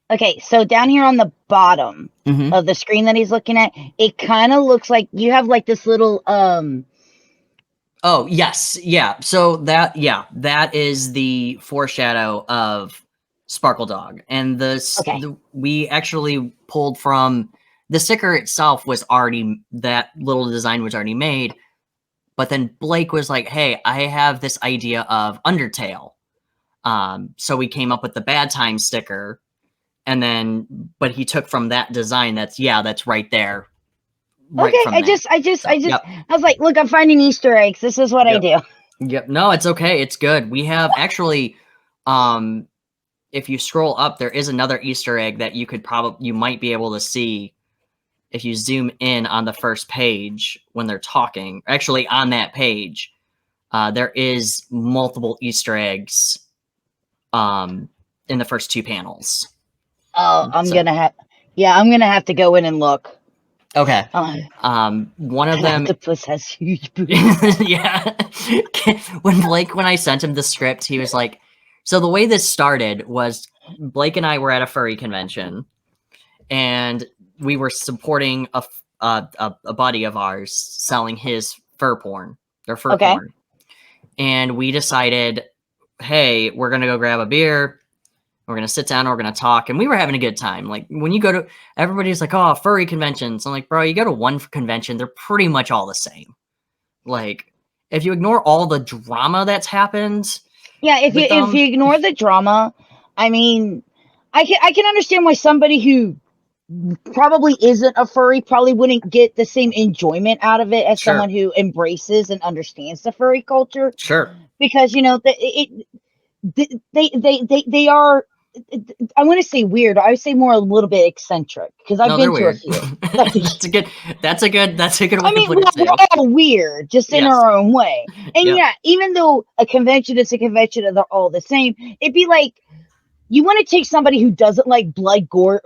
Okay, so down here on the bottom of the screen that he's looking at, it kind of looks like you have like this little Oh, yes. Yeah. So that is the foreshadow of Sparkle Dog. And we actually pulled from the sticker itself that little design was already made. But then Blake was like, hey, I have this idea of Undertale. So we came up with the Bad Time sticker. And then, but he took from that design that's right there. Right okay, I was like, look, I'm finding Easter eggs. This is what I do. Yep. No, it's okay. It's good. We have actually, if you scroll up, there is another Easter egg that you might be able to see if you zoom in on the first page when they're talking. Actually, on that page, there is multiple Easter eggs in the first two panels. Oh, I'm gonna have to go in and look. Okay. One of them. Octopus has huge boobs. Yeah. When I sent him the script, he was like, so the way this started was Blake and I were at a furry convention, and we were supporting a buddy of ours selling his fur porn. And we decided, hey, we're gonna go grab a beer. We're going to sit down, and we're going to talk. And we were having a good time. Like when you go to, everybody's like, oh, furry conventions. I'm like, bro, you go to one convention, they're pretty much all the same. Like if you ignore all the drama that's happened. Yeah. If you ignore the drama, I mean, I can understand why somebody who probably isn't a furry probably wouldn't get the same enjoyment out of it as Sure. someone who embraces and understands the furry culture, Sure. because they are, I want to say weird. I would say more a little bit eccentric, because I've No, they're been to a weird. few. That's a good way I to mean, put it we're too. all weird, just in Yes. our own way. And Yep. yeah, even though a convention is a convention and they're all the same, it'd be like, you want to take somebody who doesn't like blood, gore,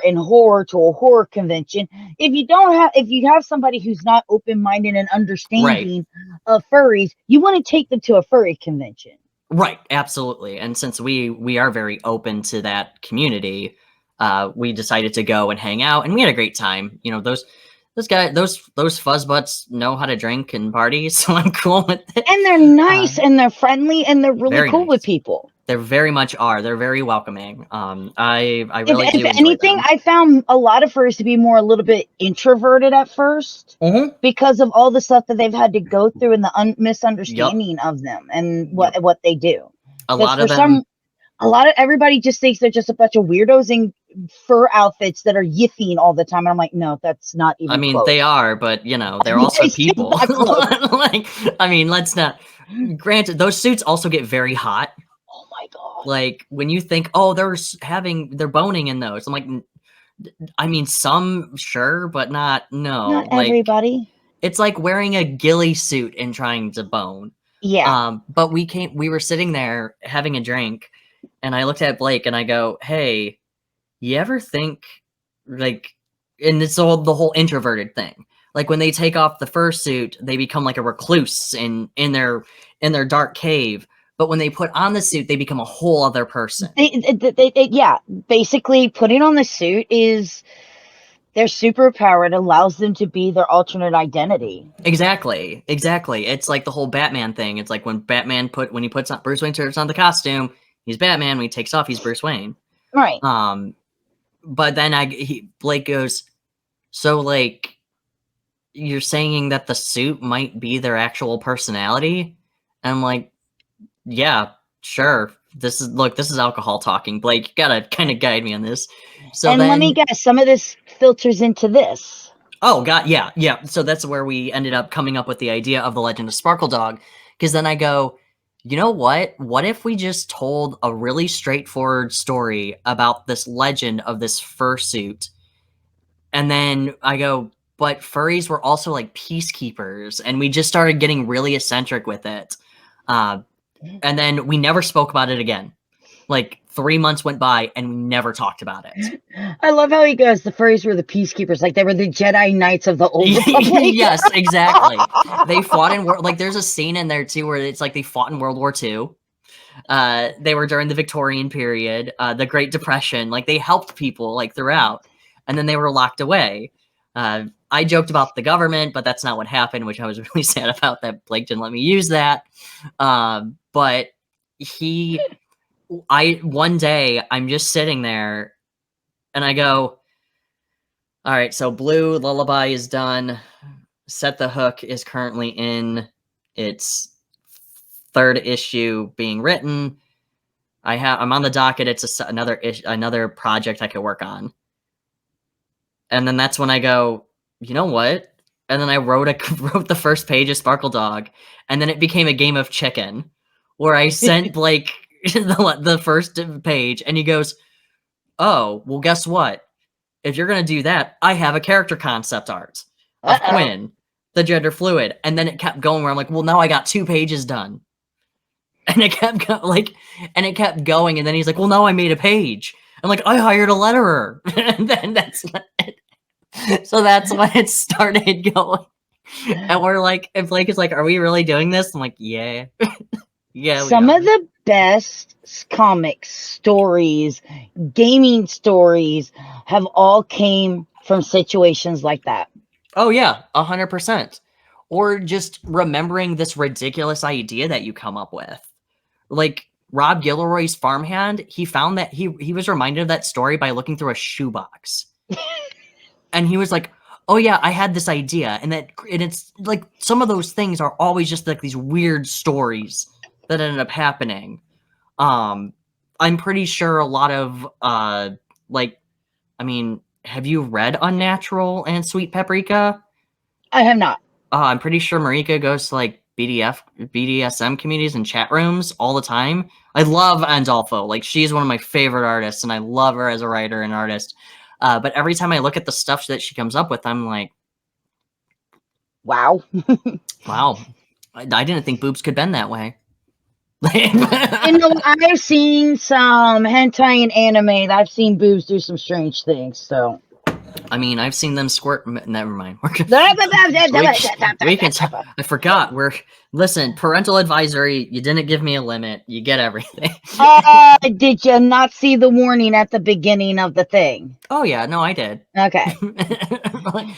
and horror to a horror convention. If you have somebody who's not open minded and understanding of furries, you want to take them to a furry convention. Right, absolutely. And since we are very open to that community, we decided to go and hang out, and we had a great time. You know, those fuzzbutts know how to drink and party, so I'm cool with it. And they're nice, and they're friendly, and they're really Very cool nice. with people. They very much are. They're very welcoming. I really do If enjoy anything, them. I found a lot of furries to be more a little bit introverted at first, because of all the stuff that they've had to go through and the misunderstanding of them and what they do. A lot of them. Everybody just thinks they're just a bunch of weirdos in fur outfits that are yiffing all the time. And I'm like, no, that's not even. I mean, close. they are, but you know, they're also It's still people. not close. Like, I mean, let's not. Granted, those suits also get very hot. Oh my god! Like when you think, oh, they're boning in those. I'm like, I mean, some sure, but not Not like everybody. it's like wearing a ghillie suit and trying to bone. Yeah. But we were sitting there having a drink, and I looked at Blake and I go, hey, you ever think like, and it's all the whole introverted thing. Like when they take off the fursuit, they become like a recluse in their dark cave. But when they put on the suit, they become a whole other person. Yeah. Basically, putting on the suit is their superpower. It allows them to be their alternate identity. Exactly. It's like the whole Batman thing. It's like when he puts on Bruce Wayne turns on the costume, he's Batman. When he takes off, he's Bruce Wayne. Right. But then Blake goes, so like, you're saying that the suit might be their actual personality? And I'm like, yeah, sure. This is alcohol talking. Blake, you gotta kind of guide me on this. So and let me guess, some of this filters into this. Oh god, yeah. So that's where we ended up coming up with the idea of the Legend of Sparkle Dog. Because then I go, you know what? What if we just told a really straightforward story about this legend of this fursuit? And then I go, but furries were also like peacekeepers, and we just started getting really eccentric with it. And then we never spoke about it again. Like 3 months went by and we never talked about it. I love how he goes, the furries were the peacekeepers, like they were the Jedi Knights of the Old Republic. Yes, exactly. They fought in like there's a scene in there too where it's like they fought in World War II. They were during the Victorian period, the Great Depression. Like they helped people like throughout, and then they were locked away. I joked about the government, but that's not what happened, which I was really sad about that Blake didn't let me use that. But one day I'm just sitting there and I go, all right, so Blu Lullaby is done. Set the Hook is currently in its third issue being written. I'm on the docket. It's another project I could work on. And then that's when I go, you know what? And then I wrote the first page of Sparkle Dog, and then it became a game of chicken, where I sent Blake the first page, and he goes, "Oh, well, guess what? If you're gonna do that, I have a character concept art of Quinn, the gender fluid." And then it kept going, where I'm like, "Well, now I got 2 pages done," and it kept going, and then he's like, "Well, now I made a page." I'm like, "I hired a letterer," and then that's when it started going. And we're like, and Blake is like, "Are we really doing this?" I'm like, "Yeah." Yeah. Some of the best comic stories, gaming stories, have all came from situations like that. Oh yeah, 100%. Or just remembering this ridiculous idea that you come up with. Like Rob Gilroy's farmhand, he found that he was reminded of that story by looking through a shoebox. And he was like, "Oh yeah, I had this idea." And it's like some of those things are always just like these weird stories that ended up happening. I'm pretty sure a lot of have you read Unnatural and Sweet Paprika? I have not. I'm pretty sure Marika goes to like BDSM communities and chat rooms all the time. I love Andolfo. Like, she's one of my favorite artists, and I love her as a writer and artist. But every time I look at the stuff that she comes up with, I'm like, wow. wow, I didn't think boobs could bend that way. I've seen some hentai and anime. I've seen boobs do some strange things. So, I mean, I've seen them squirt. Never mind. I forgot. Listen. Parental advisory. You didn't give me a limit. You get everything. Did you not see the warning at the beginning of the thing? Oh yeah, no, I did. Okay.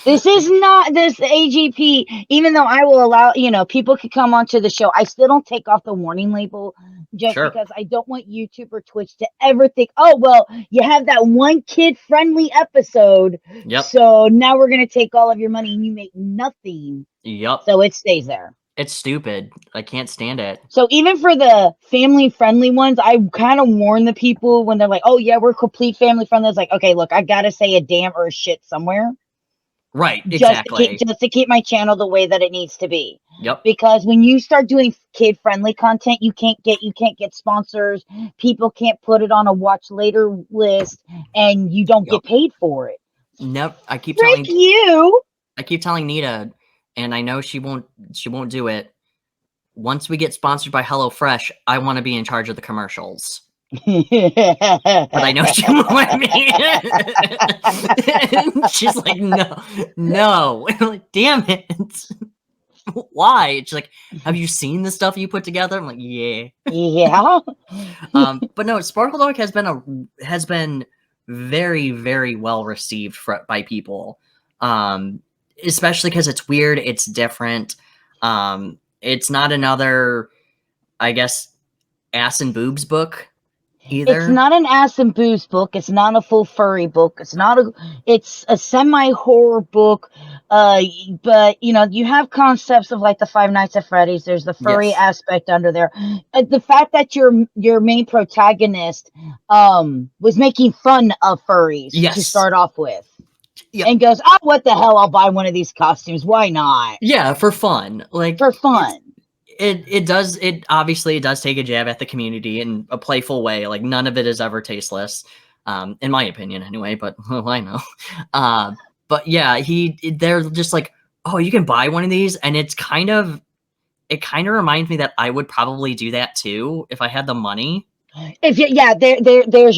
This is not this AGP. Even though I will allow, people could come onto the show, I still don't take off the warning label just because I don't want YouTube or Twitch to ever think, oh, well, you have that one kid-friendly episode, so now we're going to take all of your money and you make nothing. Yep. So it stays there. It's stupid. I can't stand it. So even for the family-friendly ones, I kind of warn the people when they're like, oh, yeah, we're complete family-friendly. It's like, okay, look, I got to say a damn or a shit somewhere. Right, exactly. Just to keep my channel the way that it needs to be. Yep. Because when you start doing kid-friendly content, you can't get sponsors. People can't put it on a watch later list, and you don't get paid for it. Nope. I keep telling Nita, and I know she won't do it. Once we get sponsored by HelloFresh, I want to be in charge of the commercials. But I know she won't let me. She's like, no. I'm like, damn it. Why? She's like, have you seen the stuff you put together? I'm like, yeah. But no, Sparkle Dog has been very, very well received by people. Especially because it's weird, it's different. It's not another, I guess, ass and boobs book. Either. It's not an ass and boobs book. It's not a full furry book. It's a semi-horror book. But you have concepts of like the Five Nights at Freddy's. There's the furry aspect under there. The fact that your main protagonist was making fun of furries to start off with. Yep. And goes, oh, what the hell? I'll buy one of these costumes. Why not? Yeah, for fun. Like, for fun. It obviously does take a jab at the community in a playful way. Like, none of it is ever tasteless, in my opinion anyway, but I know. But yeah, they're just like, oh, you can buy one of these, and it kind of reminds me that I would probably do that too if I had the money. There's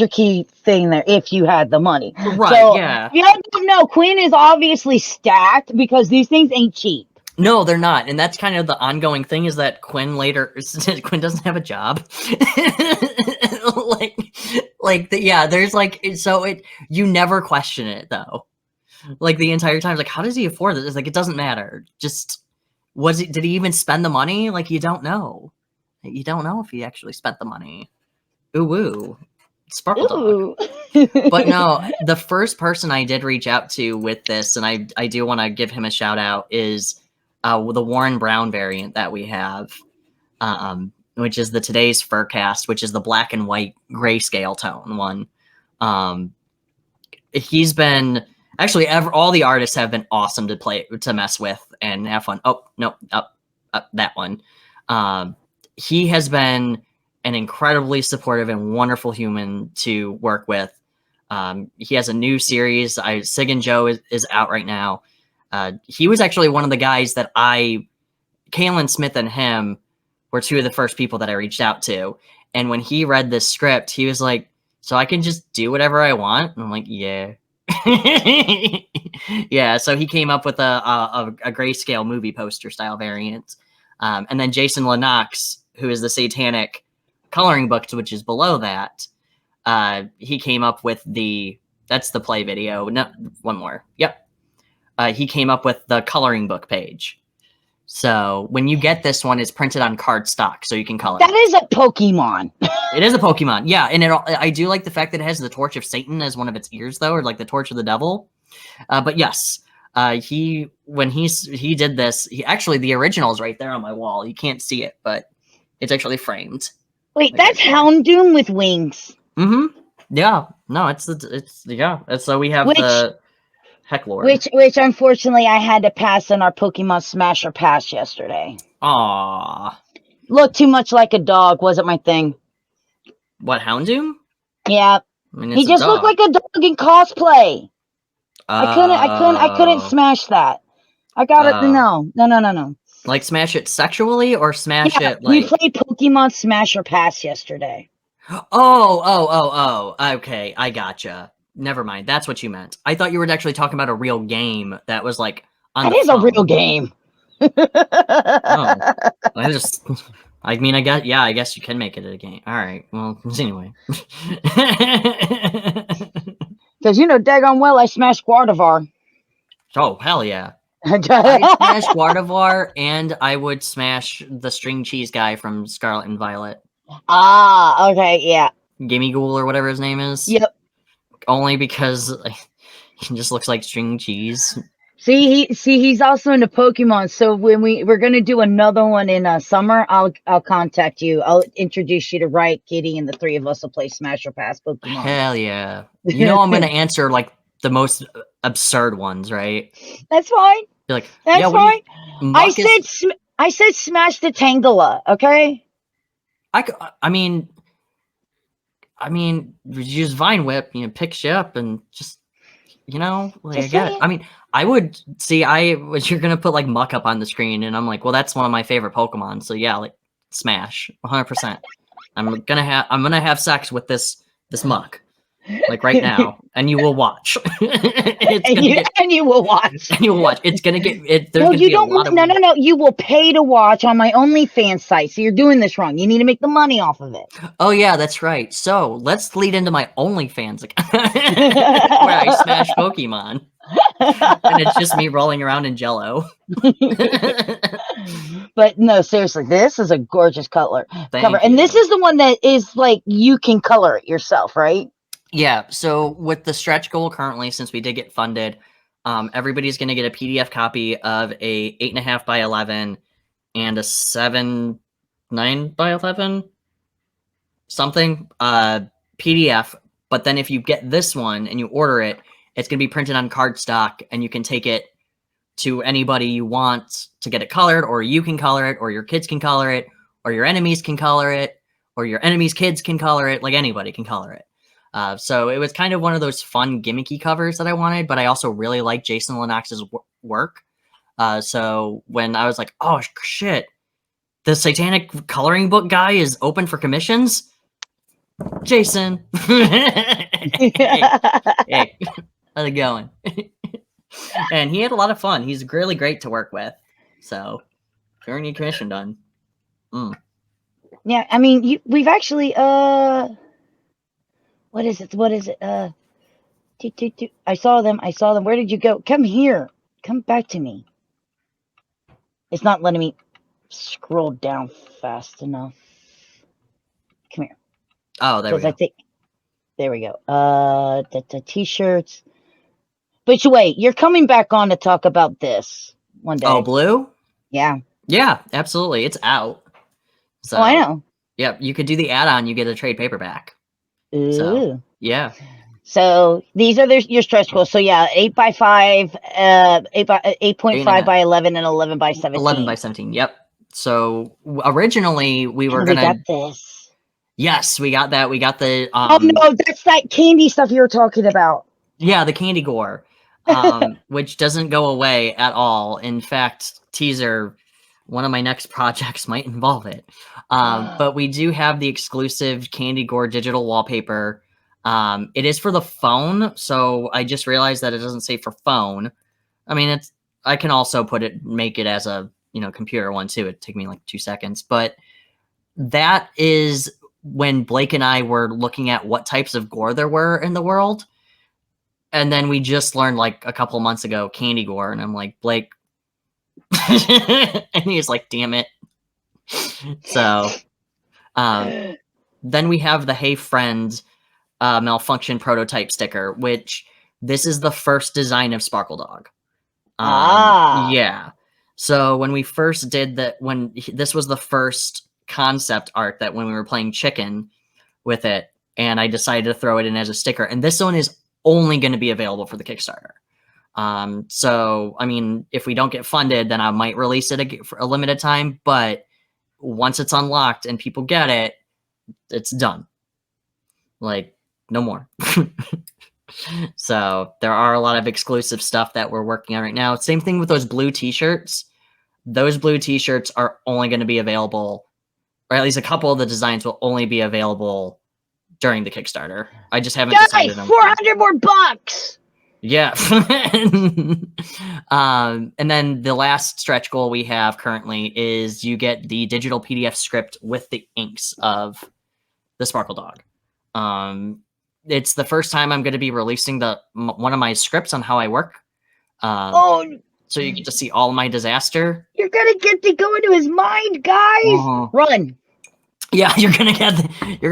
your key thing there. If you had the money, right? So, yeah. No, Quinn is obviously stacked because these things ain't cheap. No, they're not, and that's kind of the ongoing thing is that Quinn doesn't have a job. There's like, so you never question it though. Like the entire time, like, how does he afford this? It's like, it doesn't matter. Just did he even spend the money? Like, you don't know. You don't know if he actually spent the money. Ooh woo. Sparkle Dog. But no, the first person I did reach out to with this, and I do want to give him a shout out, is the Warren Brown variant that we have, which is the Today's Furcast, which is the black and white grayscale tone one. He's been actually all the artists have been awesome to mess with and have fun. Oh no, up that one. He has been an incredibly supportive and wonderful human to work with. He has a new series. Sig and Joe is out right now. He was actually one of the guys that Kalen Smith and him were two of the first people that I reached out to. And when he read this script, he was like, so I can just do whatever I want? And I'm like, yeah. Yeah, so he came up with a grayscale movie poster style variant. And then Jason Lennox, who is the Satanic coloring book, which is below that, he came up with that's the play video. No, one more. Yep. He came up with the coloring book page. So when you get this one, it's printed on cardstock, so you can color. That is a Pokemon. It is a Pokemon, yeah. And I do like the fact that it has the Torch of Satan as one of its ears, though, or like the Torch of the Devil. But yes, when he did this, actually the original is right there on my wall. You can't see it, but it's actually framed. Wait, that's Houndoom with wings. Mm-hmm. Yeah, no, it's so we have Which the Heck Lord. which unfortunately I had to pass in our Pokemon Smasher Pass yesterday. Aww. Looked too much like a dog, wasn't my thing. What, Houndoom? Yeah. I mean, He it's a just looked dog. like a dog in cosplay. I couldn't smash that. I got it. No. Like smash it sexually or smash it We like played Pokemon Smasher Pass yesterday. Oh, okay, I gotcha. Never mind. That's what you meant. I thought you were actually talking about a real game that was like on That the is phone. a real game. Oh. I mean, I guess you can make it a game. All right. Well, anyway. Because daggone well, I smashed Gardevoir. Oh, hell yeah. I smash Gardevoir, and I would smash the string cheese guy from Scarlet and Violet. Ah, okay, yeah. Gimme Ghoul or whatever his name is. Yep. Only because he just looks like string cheese. He's also into Pokemon. So when we're gonna do another one in summer, I'll contact you. I'll introduce you to Riot Kitty, and the three of us will play Smash or Pass Pokemon. Hell yeah! I'm gonna answer like the most absurd ones, right? That's fine. You're like, that's yeah, fine. I said smash the Tangela. Okay. I mean, you use Vine Whip, picks you up and just. Like I get it. I mean, I would see. You're gonna put like Muck up on the screen, and I'm like, well, that's one of my favorite Pokemon. So yeah, like smash, 100%. I'm gonna have sex with this Muck, like right now, and you will watch. And you will watch. And you will watch. It's gonna get it. No, you don't. No. You will pay to watch on my OnlyFans site. So you're doing this wrong. You need to make the money off of it. Oh yeah, that's right. So let's lead into my OnlyFans account where I smash Pokemon, and it's just me rolling around in Jello. But no, seriously, this is a gorgeous cover, Thank and you. this is the one that is like you can color it yourself, right? Yeah. So with the stretch goal currently, since we did get funded, everybody's going to get a PDF copy of a 8.5 by 11 and a 7.9 by 11 something PDF. But then if you get this one and you order it, it's going to be printed on cardstock, and you can take it to anybody you want to get it colored, or you can color it, or your kids can color it, or your enemies can color it, or your enemies' kids can color it. Like anybody can color it. So it was kind of one of those fun gimmicky covers that I wanted, but I also really like Jason Lennox's work. So when I was like, oh shit, the Satanic Coloring Book guy is open for commissions. Jason, hey, how's it going? And he had a lot of fun. He's really great to work with. So if you ever need commission done. Yeah, I mean, we've actually what is it? I saw them. Where did you go? Come here. Come back to me. It's not letting me scroll down fast enough. Come here. Oh, there we go. There we go. The t-shirts. But wait, you're coming back on to talk about this one day. Oh, Blue? Yeah. Yeah, absolutely. It's out. So, I know. Yep, you could do the add-on. You get a trade paperback. Ooh. So, yeah. So these are your stretch goals. So yeah, 8x5, 8.5 by 11, and 11 by 17. 11 by 17. Yep. So originally we were We got this. Yes, we got that. We got the. Oh no, that's that candy stuff you were talking about. Yeah, the candy gore, which doesn't go away at all. In fact, teaser, one of my next projects might involve it. But we do have the exclusive candy gore digital wallpaper. It is for the phone, so I just realized that it doesn't say for phone. I mean, I can also make it as a computer one too. It'd take me like 2 seconds, but that is when Blake and I were looking at what types of gore there were in the world. And then we just learned like a couple months ago, candy gore. And I'm like, Blake, and he's like, damn it. So, then we have the Hey Friend, malfunction prototype sticker, which this is the first design of Sparkle Dog. Yeah. So when we first did that, this was the first concept art that when we were playing chicken with it, and I decided to throw it in as a sticker. And this one is only going to be available for the Kickstarter. So, I mean, if we don't get funded, then I might release it for a limited time. But once it's unlocked and people get it, it's done. Like, no more. So there are a lot of exclusive stuff that we're working on right now. Same thing with those blue t-shirts. Those blue t-shirts are only going to be available, or at least a couple of the designs will only be available during the Kickstarter. I just haven't decided on 400 more bucks. Yeah. And then the last stretch goal we have currently is you get the digital PDF script with the inks of the Sparkle Dog. It's the first time I'm going to be releasing one of my scripts on how I work. So you get to see all my disaster. You're going to get to go into his mind, guys. Run. Yeah, you're going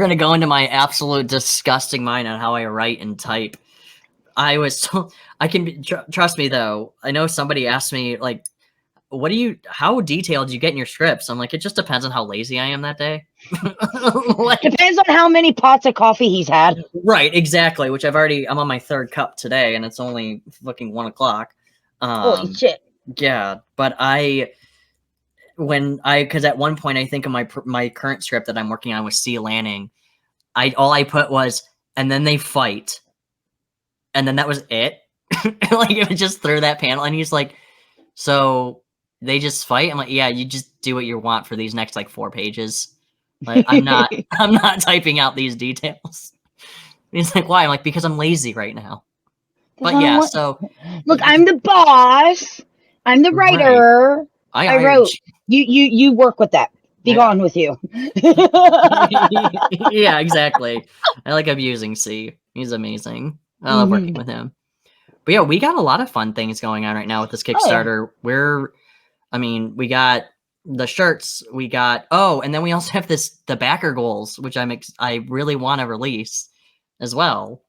to go into my absolute disgusting mind on how I write and type. Trust me though. I know somebody asked me like, how detailed do you get in your scripts? I'm like, it just depends on how lazy I am that day. Depends on how many pots of coffee he's had. Right, exactly. Which I'm on my 3rd cup today, and it's only fucking 1 o'clock. Holy shit. Yeah, but because at one point I think of my current script that I'm working on with Sea Lanning, all I put was, and then they fight, and then that was it. Like it was just through that panel, and he's like, so they just fight. I'm like, yeah, you just do what you want for these next like 4 pages. Like I'm not typing out these details. And he's like, why? I'm like, because I'm lazy right now. But yeah, so look, I'm the boss. I'm the writer. Right. I wrote. You work with that. Be gone with you. Yeah, exactly. I like abusing C. He's amazing. I love working with him. But yeah, we got a lot of fun things going on right now with this Kickstarter. We got the shirts, and then we also have the backer goals, which I really want to release as well.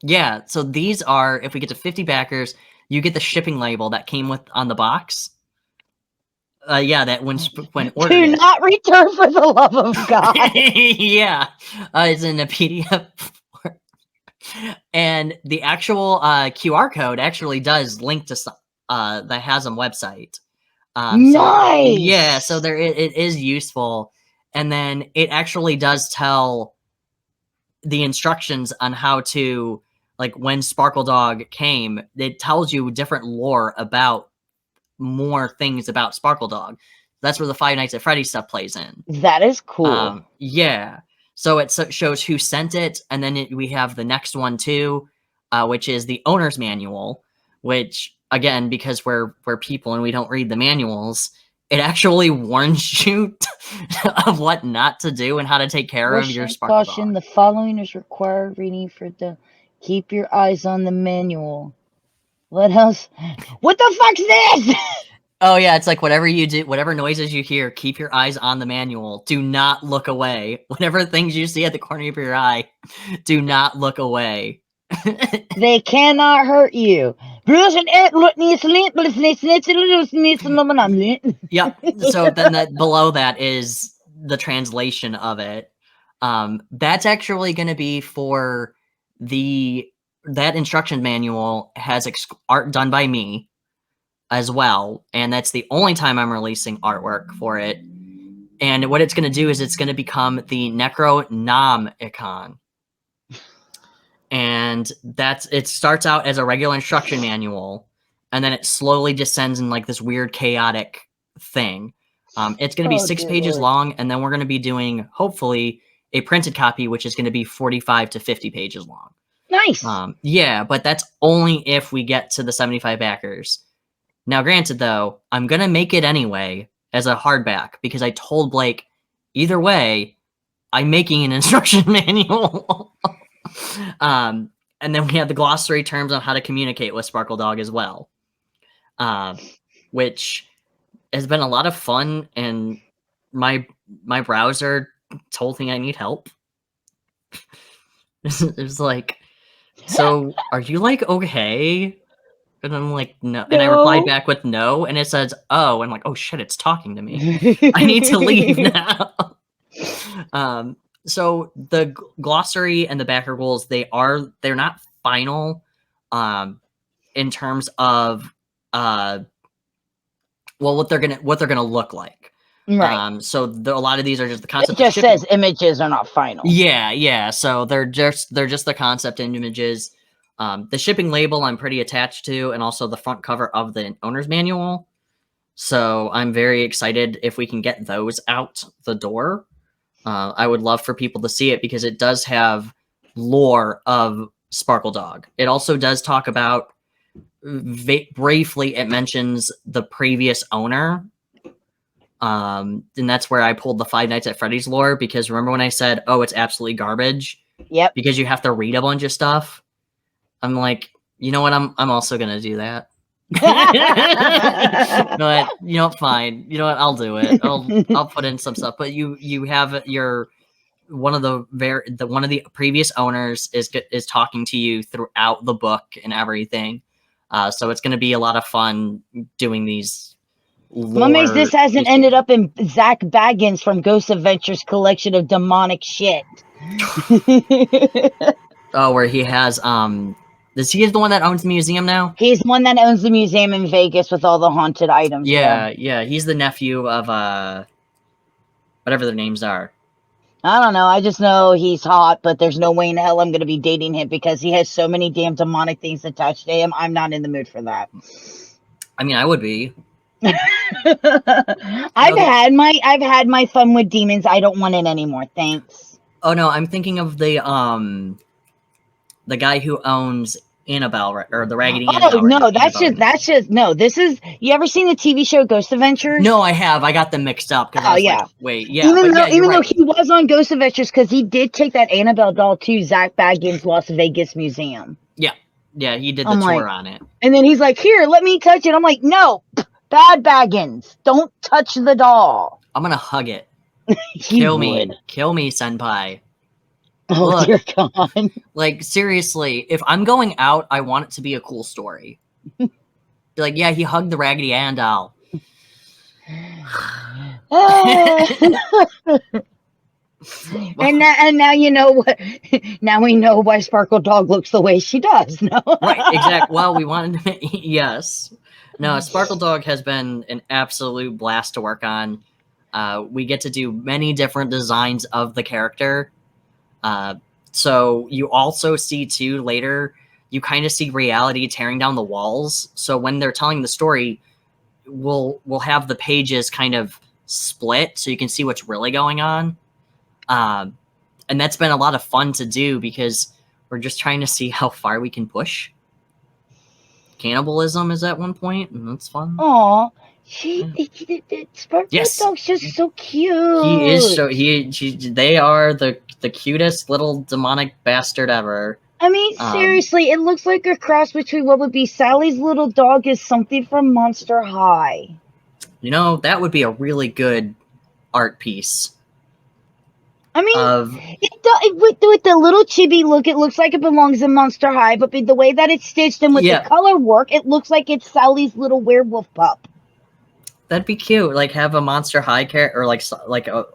Yeah, so these are, if we get to 50 backers, you get the shipping label that came on the box. That when ordered. Do not return for the love of God. Yeah, it's in a PDF. And the actual QR code actually does link to the Hazzum website. Nice. So there it is useful, and then it actually does tell the instructions on how to, like, when Sparkle Dog came, it tells you different lore about more things about Sparkle Dog. That's where the Five Nights at Freddy's stuff plays in. That is cool. Yeah. So it shows who sent it, and then we have the next one too, which is the owner's manual, which, again, because we're people and we don't read the manuals, it actually warns you of what not to do and how to take care of your Sparkle Dog. The following is required reading for the keep your eyes on the manual. What else? What the fuck's this? Oh yeah, it's like whatever you do, whatever noises you hear, keep your eyes on the manual. Do not look away. Whatever things you see at the corner of your eye, do not look away. They cannot hurt you. Yep. So then below that is the translation of it. That's actually going to be for that instruction manual has art done by me as well, and that's the only time I'm releasing artwork for it. And what it's going to do is it's going to become the Necronomicon. And it starts out as a regular instruction manual, and then it slowly descends in like this weird chaotic thing. It's going to be 6 pages long, and then we're going to be doing, hopefully, a printed copy, which is going to be 45 to 50 pages long. Nice. Yeah, but that's only if we get to the 75 backers. Now, granted, though, I'm going to make it anyway as a hardback because I told Blake, either way, I'm making an instruction manual. And then we have the glossary terms on how to communicate with Sparkle Dog as well, which has been a lot of fun. And my browser told me I need help. It was like, so are you like okay? And I'm like, no. And I replied back with no. And it says, oh. And I'm like, oh shit, it's talking to me. I need to leave now. So the glossary and the backer rules, they're not final in terms of what they're gonna look like. Right. So a lot of these are just the It concept of just shipping. says images are not final. Yeah. So they're just the concept and images. The shipping label I'm pretty attached to, and also the front cover of the owner's manual. So I'm very excited if we can get those out the door. I would love for people to see it because it does have lore of Sparkle Dog. It also does talk about briefly. It mentions the previous owner. And that's where I pulled the Five Nights at Freddy's lore, because remember when I said, oh, it's absolutely garbage? Yep. Because you have to read a bunch of stuff. I'm like, you know what? I'm also gonna do that. But fine. You know what? I'll do it. I'll put in some stuff. But you have your one of the previous owners is talking to you throughout the book and everything. So it's gonna be a lot of fun doing these. What makes this hasn't ended up in Zach Baggins from Ghost Adventures collection of demonic shit? Oh, where he has is he the one that owns the museum now? He's the one that owns the museum in Vegas with all the haunted items. Yeah. He's the nephew of whatever their names are. I don't know. I just know he's hot, but there's no way in hell I'm going to be dating him because he has so many damn demonic things attached to him. I'm not in the mood for that. I mean, I would be. I've had my fun with demons. I don't want it anymore. Thanks. Oh no, I'm thinking of the guy who owns Annabelle, or the Raggedy Ann. Oh no, that's just no. This is, you ever seen the TV show Ghost Adventures? No, I have. I got them mixed up because I was like, wait, yeah. Even though he was on Ghost Adventures, because he did take that Annabelle doll to Zach Baggins' Las Vegas Museum. Yeah, he did the tour on it. And then he's like, "Here, let me touch it." I'm like, "No, bad Baggins, don't touch the doll." I'm gonna hug it. Kill me, senpai. Oh, look, dear God. Like, seriously, if I'm going out, I want it to be a cool story. Like, yeah, he hugged the Raggedy Ann doll. And now you know what. Now we know why Sparkle Dog looks the way she does. No, right? Exactly. Well, we wanted to. Yes. No, Sparkle Dog has been an absolute blast to work on. We get to do many different designs of the character. So you also see too later, you kind of see reality tearing down the walls. So when they're telling the story, we'll have the pages kind of split so you can see what's really going on. And that's been a lot of fun to do because we're just trying to see how far we can push. Cannibalism is at one point, and that's fun. Aw. Sparkle Dog's just so cute. He is so they are the cutest little demonic bastard ever. I mean, seriously, it looks like a cross between what would be Sally's little dog is something from Monster High. You know, that would be a really good art piece. I mean, with the little chibi look, it looks like it belongs in Monster High, but the way that it's stitched and with the color work, it looks like it's Sally's little werewolf pup. That'd be cute. Like, have a Monster High character, or like a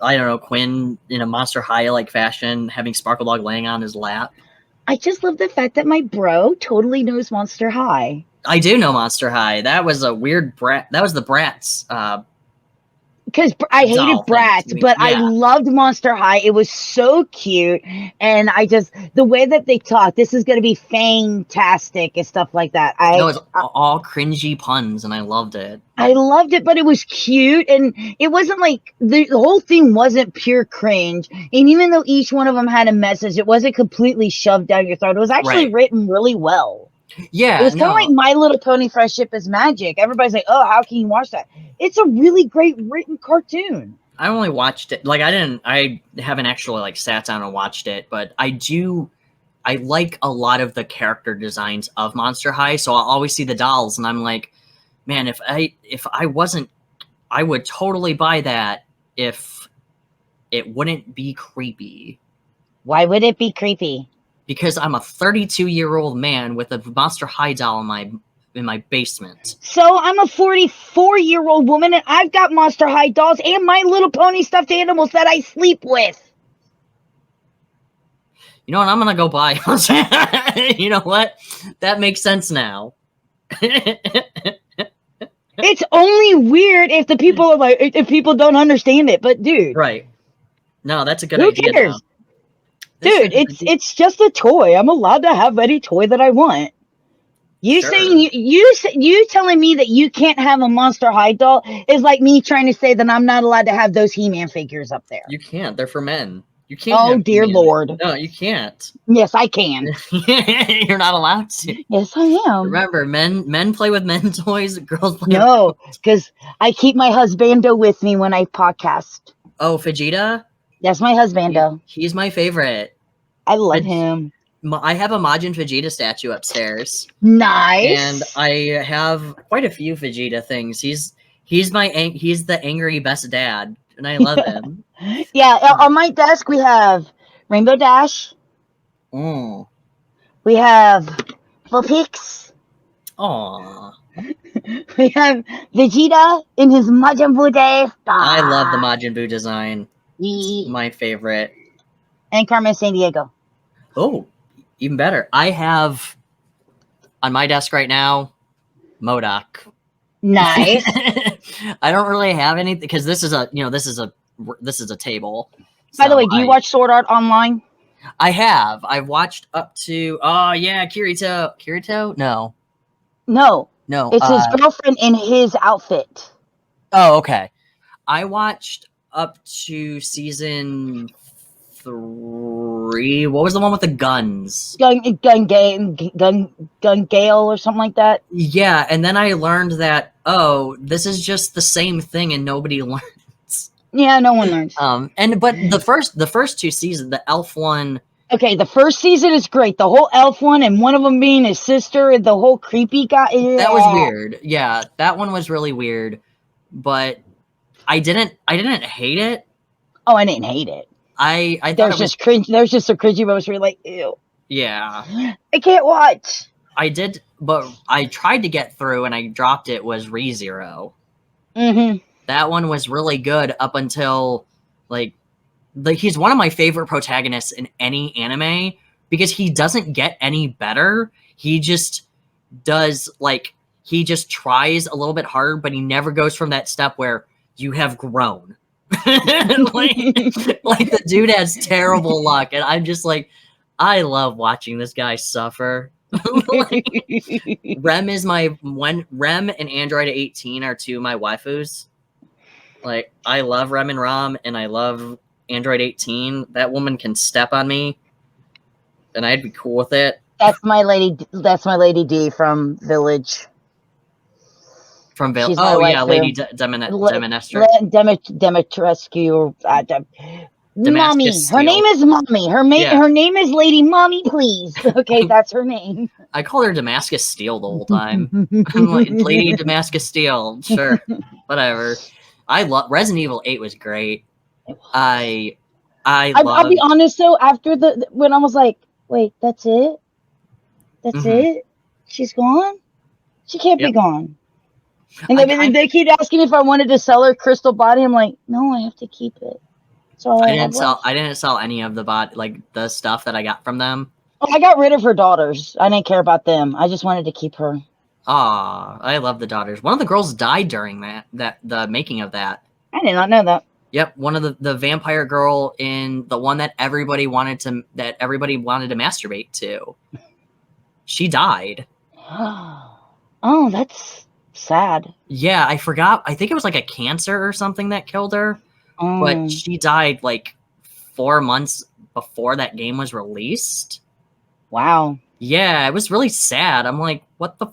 I don't know, Quinn in a Monster High like fashion, having Sparkle Dog laying on his lap. I just love the fact that my bro totally knows Monster High. I do know Monster High. That was a weird Brat. That was the Bratz. Because I hated Bratz, but I loved Monster High. It was so cute. And the way that they talk, this is going to be fantastic and stuff like that. It was all cringy puns, and I loved it. I loved it, but it was cute. And it wasn't like, the whole thing wasn't pure cringe. And even though each one of them had a message, it wasn't completely shoved down your throat. It was actually written really well. Yeah, it was kind of like My Little Pony Friendship is Magic. Everybody's like, "Oh, how can you watch that?" It's a really great written cartoon. I only watched it, I haven't actually sat down and watched it, but I like a lot of the character designs of Monster High. So I'll always see the dolls, and I'm like, man, if I wasn't, I would totally buy that if it wouldn't be creepy. Why would it be creepy? Because I'm a 32-year-old man with a Monster High doll in my basement. So I'm a 44-year-old woman, and I've got Monster High dolls and My Little Pony stuffed animals that I sleep with. You know what? I'm gonna go buy. You know what? That makes sense now. It's only weird if the people are like, if people don't understand it. But dude, Right? No, that's a good who idea. cares? Though. Dude, it's just a toy. I'm allowed to have any toy that I want. You Sure. saying you telling me that you can't have a Monster High doll is like me trying to say that I'm not allowed to have those He-Man figures up there. You can't. They're for men. You can't. Oh dear He-Man. Lord! No, you can't. Yes, I can. You're not allowed to. Yes, I am. Remember, men play with men's toys. Girls play. No, because I keep my husbando with me when I podcast. Oh, Vegeta. That's my husbando. He's my favorite. I love him. I have a Majin Vegeta statue upstairs. Nice. And I have quite a few Vegeta things. He's the angry best dad, and I love him. Yeah, on my desk we have Rainbow Dash. Oh. We have Vulpix. Aww. We have Vegeta in his Majin Buu days. I love the Majin Buu design. It's my favorite. And Carmen Sandiego. Oh, even better. I have on my desk right now MODOK. Nice. I don't really have anything because this is a table. By the way, do you watch Sword Art Online? I have. I've watched up to Kirito. Kirito? No. No. It's his girlfriend in his outfit. Oh, okay. I watched up to season 3. What was the one with the guns? Gun Gale or something like that. Yeah, and then I learned that this is just the same thing and nobody learns. Yeah, no one learns. But the first 2 seasons, the elf one. Okay, the first season is great. The whole elf one and one of them being his sister and the whole creepy guy. That was weird. Yeah, that one was really weird. But I didn't hate it. Oh, I didn't hate it. I thought there's just cringe. There's just some cringy moments where you're like, ew. Yeah. I can't watch. I did, but I tried to get through and I dropped it. Was ReZero. Mm-hmm. That one was really good up until like he's one of my favorite protagonists in any anime because he doesn't get any better. He just does he just tries a little bit harder, but he never goes from that step where you have grown. like the dude has terrible luck, and I'm just like, I love watching this guy suffer. Rem and Android 18 are 2 of my waifus. Like, I love Rem and Rom, and I love Android 18. That woman can step on me, and I'd be cool with it. That's my lady D from Village. From Village. Oh yeah, Lady Demetrescu. Demetrescu. Mommy. Her name is Mommy. Her name is Lady Mommy, please. Okay, that's her name. I call her Damascus Steel the whole time. I'm like, Lady Damascus Steel. Sure, whatever. I love Resident Evil 8 was great. I'll be honest though. After when I was like, wait, that's it. That's it. She's gone. She can't be gone. And they keep asking if I wanted to sell her crystal body. I'm like, no, I have to keep it. So I didn't sell any of the stuff that I got from them. Oh, I got rid of her daughters. I didn't care about them. I just wanted to keep her. Ah, I love the daughters. One of the girls died during the making of that. I did not know that. Yep, one of the vampire girl in the one that everybody wanted to masturbate to. She died. Oh, that's sad. Yeah, I forgot. I think it was like a cancer or something that killed her. But she died 4 months before that game was released. Wow. Yeah, it was really sad. I'm like, what the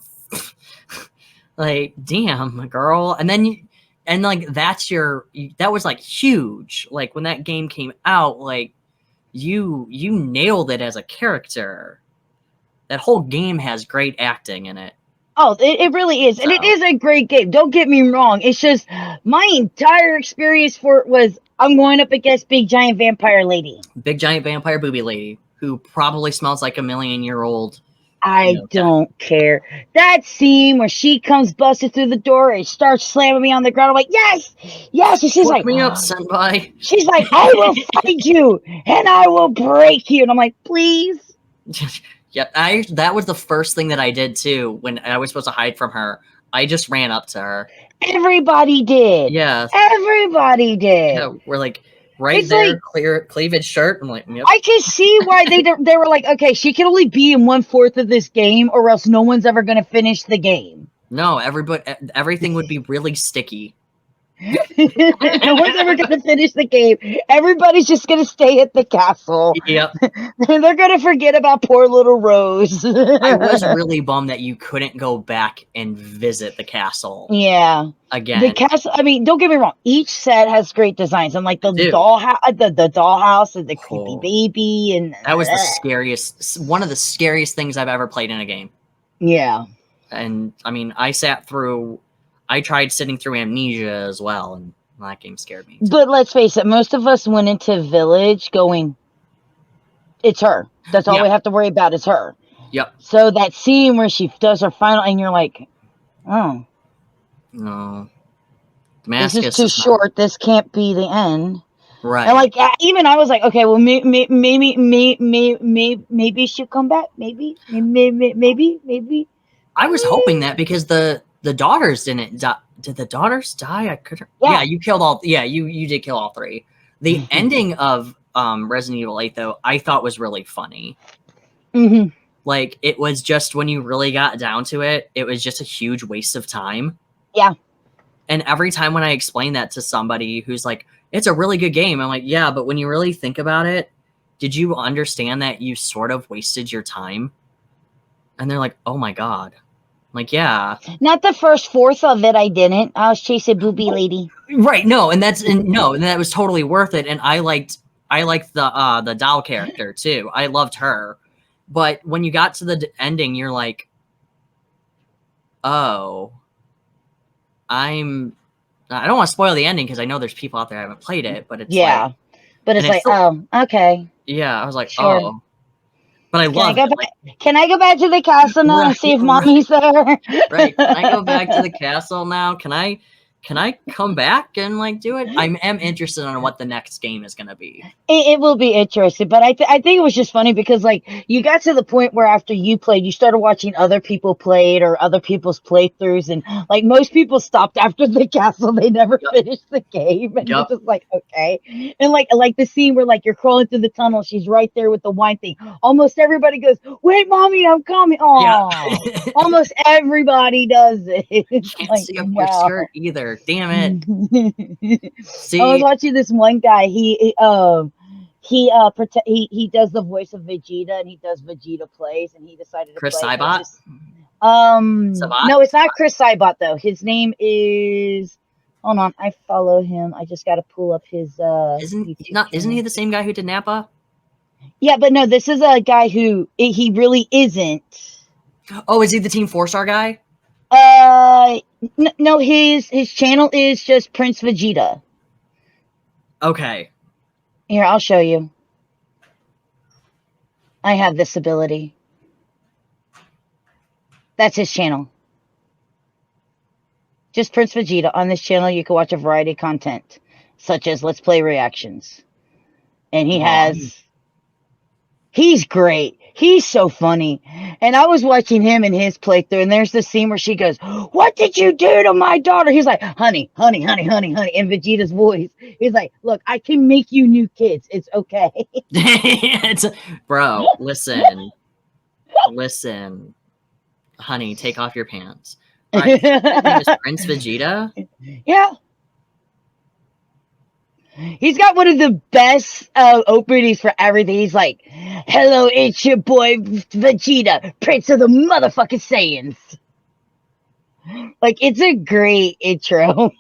damn, girl. And then that was huge. When that game came out, you nailed it as a character. That whole game has great acting in it. Oh, it really is. And it is a great game. Don't get me wrong. It's just my entire experience for it was I'm going up against Big Giant Vampire Lady. Big Giant Vampire Booby Lady, who probably smells like a 1,000,000-year-old I don't care. That scene where she comes busted through the door and starts slamming me on the ground. I'm like, yes, yes. And she's Fuck like, me up, senpai. She's like, I will fight you and I will break you. And I'm like, please. Yep, that was the first thing that I did too when I was supposed to hide from her. I just ran up to her. Everybody did. Yeah. Everybody did. Yeah, we're like right It's there, like, clear cleavage shirt. I'm like, yep. I can see why they were like, okay, she can only be in 1/4 of this game, or else no one's ever gonna finish the game. No, everything would be really sticky. No one's ever gonna finish the game. Everybody's just gonna stay at the castle. Yep. And they're gonna forget about poor little Rose. I was really bummed that you couldn't go back and visit the castle. Yeah. Again. The castle, I mean, don't get me wrong. Each set has great designs. And like the dollhouse and the creepy baby. And that was one of the scariest things I've ever played in a game. Yeah. And I mean, I tried sitting through Amnesia as well, and that game scared me. But let's face it, most of us went into Village going, it's her. That's all we have to worry about is her. Yep. So that scene where she does her final, and you're like, oh. No. This is too short. This can't be the end. Right. And like, even I was like, okay, well, maybe she'll come back. Maybe. I was hoping that because the daughters didn't die. Did the daughters die? I couldn't. Yeah, you killed all. Yeah, you did kill all three. The ending of Resident Evil 8 though, I thought was really funny. Mm-hmm. Like it was just when you really got down to it, it was just a huge waste of time. Yeah. And every time when I explain that to somebody who's like, it's a really good game, I'm like, yeah, but when you really think about it, did you understand that you sort of wasted your time? And they're like, oh my God. I'm like, yeah. Not the first fourth of it, I didn't. I was chasing Booby Lady. Right, no, and that was totally worth it. And I liked the doll character too. I loved her. But when you got to the ending, you're like, oh, I don't want to spoil the ending because I know there's people out there who haven't played it, but it's oh, okay. Yeah, I was like, sure. Oh. But I love it. Can I go back to the castle now and see if mommy's there? Right. Can I go back to the castle now? Can I come back and like do it? I am interested on what the next game is going to be. It will be interesting, but I think it was just funny because like you got to the point where after you played, you started watching other people play it or other people's playthroughs, and like most people stopped after the castle. They never finished the game, and you're just like, okay. And like the scene where like you're crawling through the tunnel, she's right there with the wine thing. Almost everybody goes, "Wait, mommy, I'm coming!" Oh, almost everybody does it. Can't see up your skirt either. Damn it. See, I was watching this one guy. He does the voice of Vegeta, and he does Vegeta plays, and he decided to Chris play Saibot? No, it's not Chris Saibot though. His name is, hold on, I follow him. I just got to pull up his isn't he the same guy who did Nappa? Yeah, but no, this is a guy who he really isn't. Oh, is he the Team 4-Star guy? No, his channel is just Prince Vegeta. Okay. Here, I'll show you. I have this ability. That's his channel. Just Prince Vegeta. On this channel, you can watch a variety of content, such as Let's Play reactions. And he's great. He's so funny. And I was watching him in his playthrough, and there's the scene where she goes, "What did you do to my daughter?" He's like, honey, honey, honey, honey, honey, in Vegeta's voice. He's like, look, I can make you new kids. It's okay. Bro, listen. Honey, take off your pants. All right, his name is Prince Vegeta? Yeah. He's got one of the best openings for everything. He's like, "Hello, it's your boy Vegeta, Prince of the motherfucking Saiyans." Like, it's a great intro.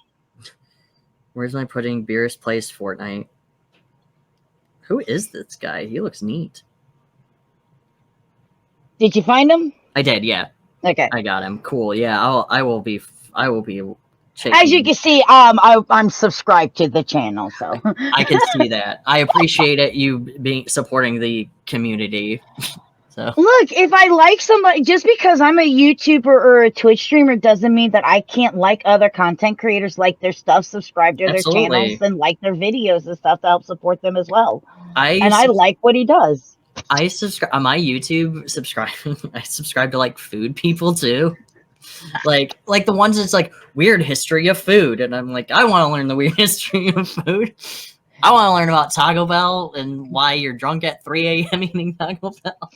Where's my pudding? Beerus plays Fortnite. Who is this guy? He looks neat. Did you find him? I did, yeah. Okay. I got him. Cool. Yeah, I will be checking. As you can see, I'm subscribed to the channel, so I can see that. I appreciate it, you supporting the community. So Look, if I like somebody, just because I'm a YouTuber or a Twitch streamer doesn't mean that I can't like other content creators, like their stuff, subscribe to their channels, absolutely. and like their videos and stuff to help support them as well. I And I like what he does. subscribe on my YouTube. I subscribe to like food people too. Like the ones that's like weird history of food, and I'm like, I want to learn the weird history of food. I want to learn about Taco Bell and why you're drunk at 3 a.m. eating Taco Bell.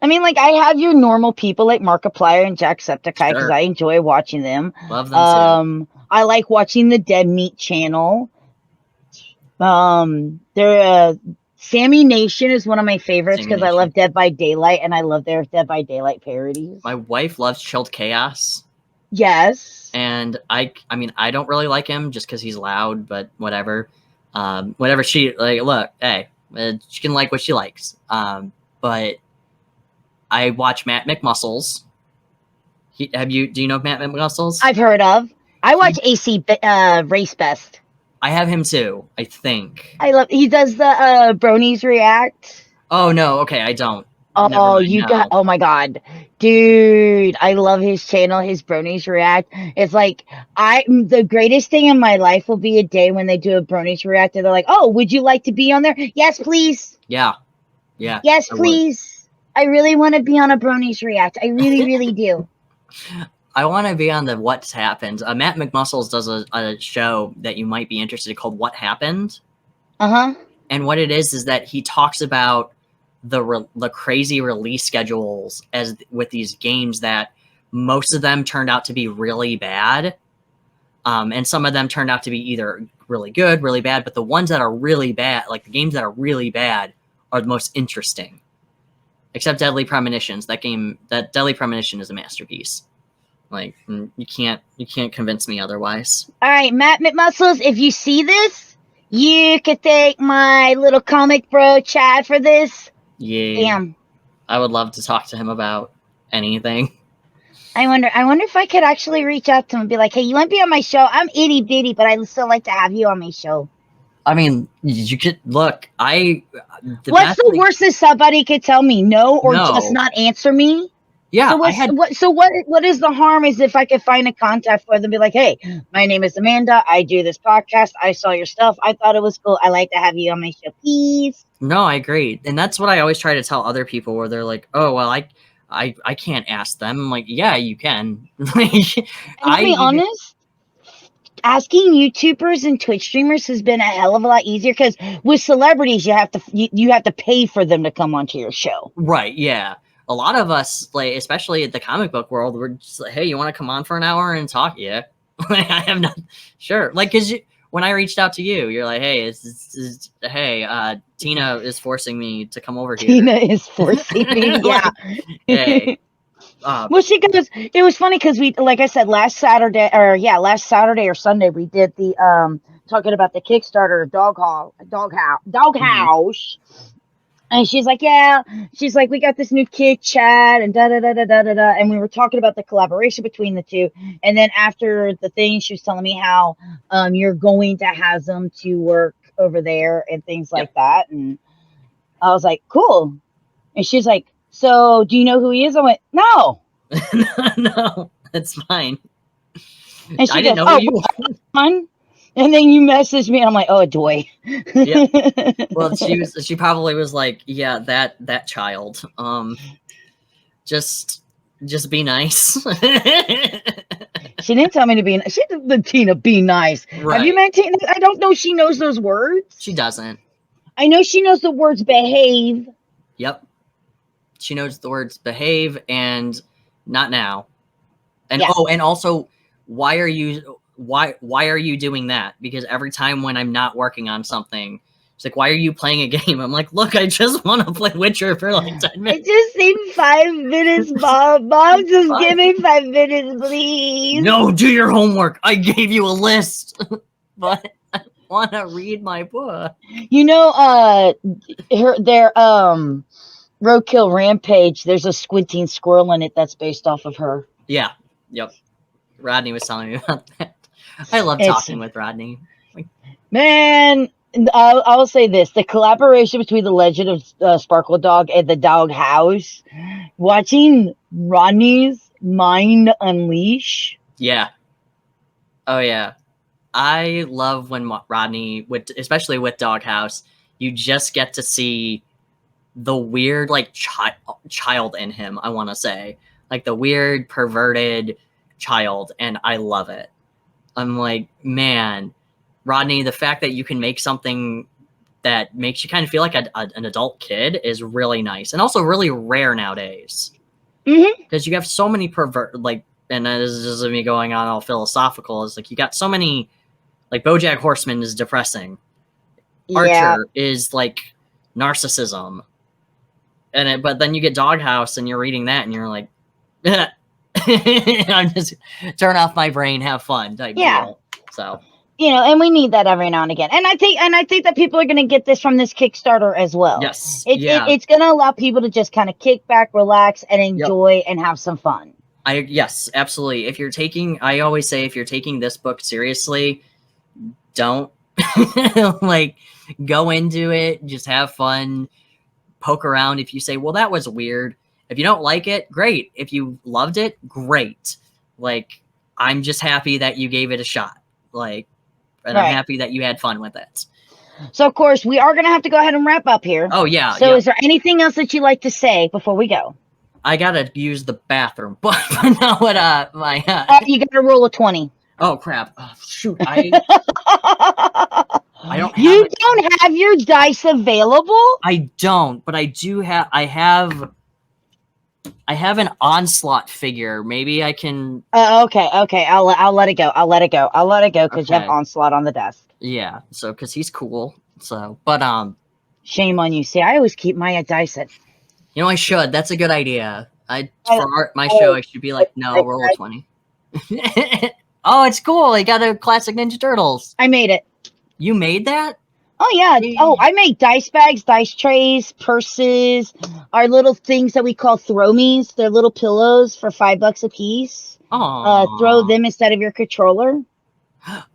I mean, like, I have your normal people like Markiplier and Jacksepticeye because Sure. I enjoy watching them. Love them too. I like watching the Dead Meat channel. Sammy Nation is one of my favorites Sammy because I Nation. love Dead by Daylight and I love their Dead by Daylight parodies. My wife loves Chilled Chaos. Yes. And I mean, I don't really like him just because he's loud, but whatever. Whatever she like. Look, hey, she can like what she likes. But I watch Matt McMuscles. Do you know Matt McMuscles? I've heard of. I watch AC Race Best. I have him too, I think. He does the Bronies React. Oh no, okay, I don't. Oh, oh my god, dude, I love his channel, his Bronies React. It's like, the greatest thing in my life will be a day when they do a Bronies React and they're like, oh, would you like to be on there? Yes, please. Yeah. Yes, please. I really want to be on a Bronies React. I really, really do. I want to be on the What's Happened. Matt McMuscles does a show that you might be interested in called What Happened. Uh-huh. And what it is that he talks about the crazy release schedules as with these games that most of them turned out to be really bad. And some of them turned out to be either really good, really bad, but the ones that are really bad, like the games that are really bad, are the most interesting. Except Deadly Premonitions. That Deadly Premonition is a masterpiece. Like, you can't convince me otherwise. All right, Matt McMuscles, if you see this, you could thank my little comic bro Chad for this. Yeah. Damn. I would love to talk to him about anything. I wonder if I could actually reach out to him and be like, hey, you want to be on my show? I'm itty bitty, but I'd still like to have you on my show. I mean, you could look. What's the worst that somebody could tell me? No, or just not answer me? Yeah. So what is the harm is if I could find a contact for them and be like, hey, my name is Amanda. I do this podcast. I saw your stuff. I thought it was cool. I like to have you on my show, please. No, I agree. And that's what I always try to tell other people where they're like, oh, well, I can't ask them. I'm like, yeah, you can. I'll be honest. Asking YouTubers and Twitch streamers has been a hell of a lot easier because with celebrities, you have to pay for them to come onto your show. Right. Yeah. A lot of us, like, especially in the comic book world, we're just like, hey, you want to come on for an hour and talk? Yeah. I am not sure. Like, because when I reached out to you, you're like, hey, Tina is forcing me to come over here. Tina is forcing me. Yeah. Hey. Well, she goes. It was funny because we, like I said, last Saturday or Sunday, we did the talking about the Kickstarter Doghouse. And she's like, yeah. She's like, we got this new kid, Chad, and da da da da da da da. And we were talking about the collaboration between the two. And then after the thing, she was telling me how you're going to Hazzum to work over there and things like that. And I was like, cool. And she's like, so do you know who he is? I went, no. No, that's fine. And she goes, oh, fun. And then you messaged me, and I'm like, oh, boy. Yeah. Well, she probably was like, yeah, that child. Just be nice. She didn't tell me to be nice. She did Tina, be nice. Right. Have you met Tina? I don't know she knows those words. She doesn't. I know she knows the words behave. Yep. She knows the words behave and not now. And and also, why are you doing that? Because every time when I'm not working on something, it's like, why are you playing a game? I'm like, look, I just want to play Witcher for like 10 minutes. I just need 5 minutes, Bob. Bob, just give me 5 minutes, please. No, do your homework. I gave you a list. But I want to read my book. You know, their Roadkill Rampage, there's a squinting squirrel in it that's based off of her. Yeah. Yep. Rodney was telling me about that. I love talking with Rodney. Man, I'll say this: the collaboration between the Legend of Sparkle Dog and the Dog House. Watching Rodney's mind unleash. Yeah. Oh yeah. I love when Rodney, especially with Doghouse, you just get to see the weird, like, child in him, I want to say. Like, the weird, perverted child, and I love it. I'm like, man, Rodney, the fact that you can make something that makes you kind of feel like an adult kid is really nice, and also really rare nowadays. Because you have so many and this is just me going on all philosophical, is like, you got so many, like, BoJack Horseman is depressing. Yeah. Archer is like narcissism. But then you get Doghouse and you're reading that and you're like, I'm just turn off my brain, have fun type deal. So, and we need that every now and again. And I think that people are going to get this from this Kickstarter as well. Yes. It's going to allow people to just kind of kick back, relax, and enjoy and have some fun. Yes, absolutely. I always say, if you're taking this book seriously, don't like, go into it, just have fun, poke around. If you say, well, that was weird, if you don't like it, great. If you loved it, great. Like, I'm just happy that you gave it a shot. Like, and I'm happy that you had fun with it. So, of course, we are going to have to go ahead and wrap up here. Oh, yeah. So, is there anything else that you'd like to say before we go? I got to use the bathroom. But no, what, you got to roll a 20. Oh, crap. Oh, shoot. I don't have You don't have your dice available? I don't, but I do have. I have an Onslaught figure. Maybe I can. Okay. I'll let it go. I'll let it go because you have Onslaught on the desk. Yeah. So, because he's cool. So, but shame on you. See, I always keep my dice at. I should. That's a good idea. For my show, I should be like, no, roll a 20. Oh, it's cool. I got a classic Ninja Turtles. I made it. You made that? Oh, yeah. Oh, I make dice bags, dice trays, purses, our little things that we call throw-me's. They're little pillows for $5 a piece. Throw them instead of your controller.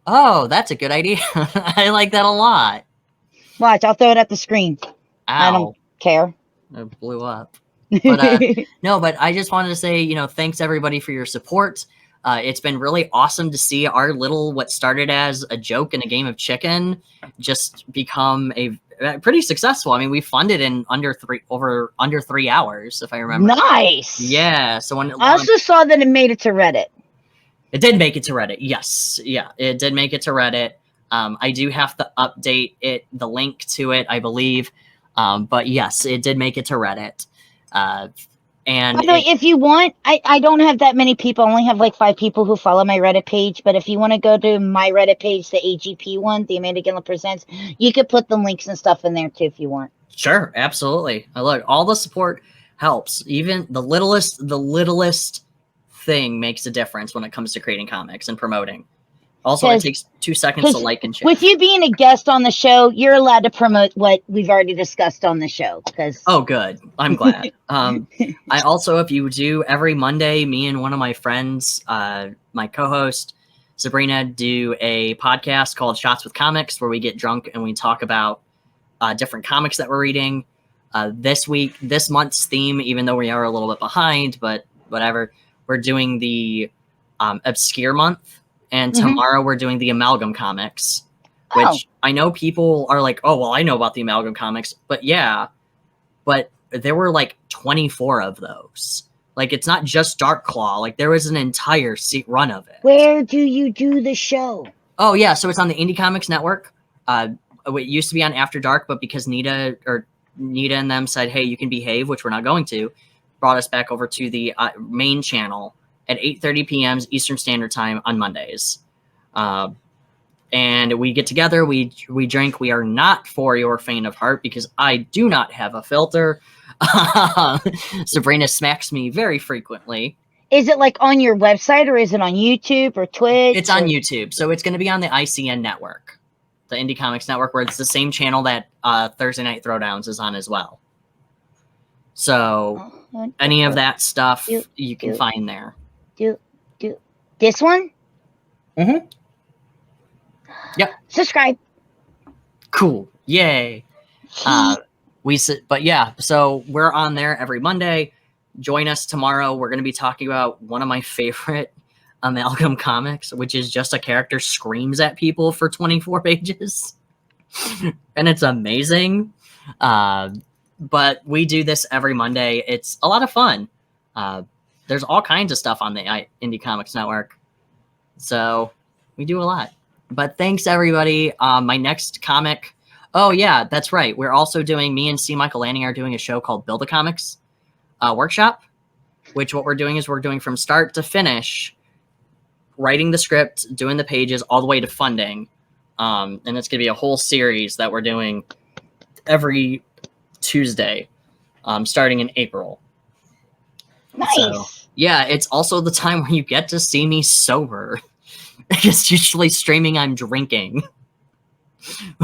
Oh, that's a good idea. I like that a lot. Watch, I'll throw it at the screen. Ow. I don't care. It blew up. But no, but I just wanted to say, thanks everybody for your support. It's been really awesome to see our little, what started as a joke and a game of chicken, just become a pretty successful. I mean, we funded in under 3 hours, if I remember. Nice. Yeah. So when I also saw that it made it to Reddit. It did make it to Reddit. Yes. Yeah, it did make it to Reddit. I do have to update the link to it, I believe. But yes, it did make it to Reddit. And by the way, if you want, I don't have that many people. I only have like 5 people who follow my Reddit page. But if you want to go to my Reddit page, the AGP one, the Amanda Gilliam Presents, you could put the links and stuff in there too if you want. Sure, absolutely. Look, all the support helps. Even the littlest thing makes a difference when it comes to creating comics and promoting. Also, it takes 2 seconds to like and share. With you being a guest on the show, you're allowed to promote what we've already discussed on the show. Oh, good. I'm glad. I also, if you do, every Monday, me and one of my friends, my co-host, Sabrina, do a podcast called Shots with Comics, where we get drunk and we talk about different comics that we're reading. This month's theme, even though we are a little bit behind, but whatever, we're doing the Obscure Month. And tomorrow we're doing the Amalgam comics, which I know people are like, oh, well, I know about the Amalgam comics. But yeah, but there were like 24 of those. Like, it's not just Dark Claw. Like, there was an entire run of it. Where do you do the show? Oh, yeah. So it's on the Indie Comics Network. It used to be on After Dark, but because Nita and them said, hey, you can behave, which we're not going to, brought us back over to the main channel at 8:30 p.m. Eastern Standard Time on Mondays. And we get together, we drink. We are not for your faint of heart because I do not have a filter. Sabrina smacks me very frequently. Is it like on your website or is it on YouTube or Twitch? It's on YouTube. So it's going to be on the ICN network, the Indie Comics Network, where it's the same channel that Thursday Night Throwdowns is on as well. So any of that stuff you can find there. Do this one? Mm-hmm. Yep. Subscribe. Cool. Yay. But yeah, so we're on there every Monday. Join us tomorrow. We're going to be talking about one of my favorite Amalgam comics, which is just a character screams at people for 24 pages. And it's amazing. But we do this every Monday. It's a lot of fun. There's all kinds of stuff on the Indie Comics Network. So we do a lot. But thanks, everybody. My next comic... Oh, yeah, that's right. We're also doing... Me and C. Michael Lanning are doing a show called Build a Comics Workshop, which what we're doing is we're doing from start to finish, writing the script, doing the pages, all the way to funding. And it's going to be a whole series that we're doing every Tuesday, starting in April. Nice. So, yeah, it's also the time where you get to see me sober. Because usually streaming, I'm drinking.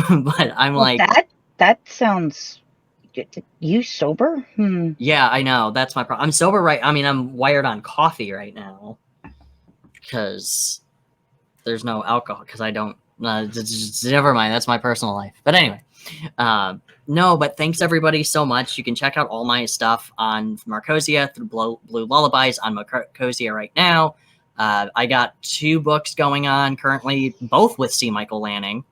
But I'm like... That sounds... You sober? Yeah, I know. That's my problem. I'm sober right... I mean, I'm wired on coffee right now. Because there's no alcohol. Because I don't... never mind. That's my personal life. But anyway. No, but thanks everybody so much. You can check out all my stuff on Markosia through Blu Lullabies on Markosia right now. I got 2 books going on currently, both with C. Michael Lanning.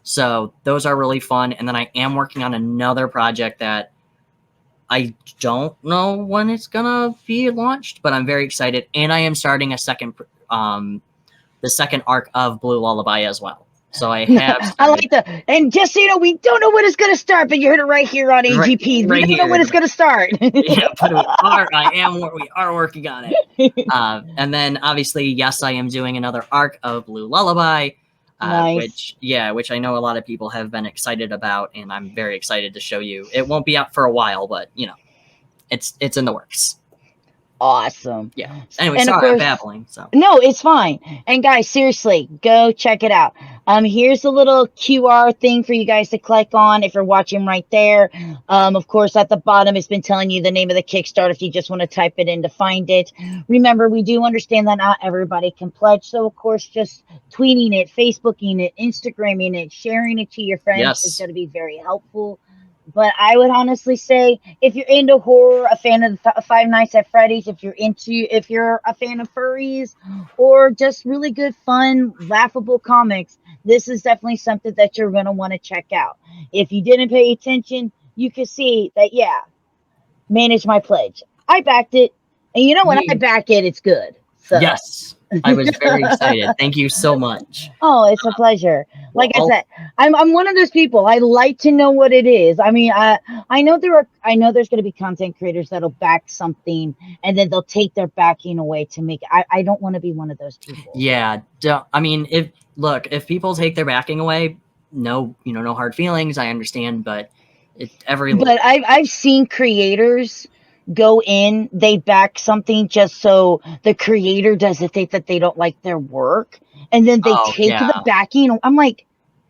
So those are really fun. And then I am working on another project that I don't know when it's going to be launched, but I'm very excited. And I am starting the second arc of Blu Lullaby as well. So I have... I like that. And just so you know, we don't know when it's going to start, but you heard it right here on AGP. We don't know when it's going to start. Yeah, but we are working on it. And then obviously, yes, I am doing another arc of Blu Lullaby, nice. which I know a lot of people have been excited about, and I'm very excited to show you. It won't be out for a while, but you know, it's in the works. Awesome. Yeah. Anyway, and sorry, of course, I'm babbling. So no, it's fine. And guys, seriously, go check it out. Here's a little QR thing for you guys to click on if you're watching right there. Of course, at the bottom, it's been telling you the name of the Kickstarter if you just want to type it in to find it. Remember, we do understand that not everybody can pledge. So, of course, just tweeting it, Facebooking it, Instagramming it, sharing it to your friends is going to be very helpful. But I would honestly say, if you're into horror, a fan of Five Nights at Freddy's, if you're a fan of furries, or just really good, fun, laughable comics, this is definitely something that you're going to want to check out. If you didn't pay attention, you can see that, yeah, manage my pledge. I backed it. And you know, when I back it, it's good. So. Yes. I was very excited. Thank you so much. Oh, it's a pleasure. Like I said, I'm one of those people. I like to know what it is. I mean, I know there's going to be content creators that'll back something and then they'll take their backing away to make it. I don't want to be one of those people. Yeah. I mean, if people take their backing away, no hard feelings. I understand, but But I've seen creators go in, they back something just so the creator doesn't think that they don't like their work, and then they take the backing. I'm like,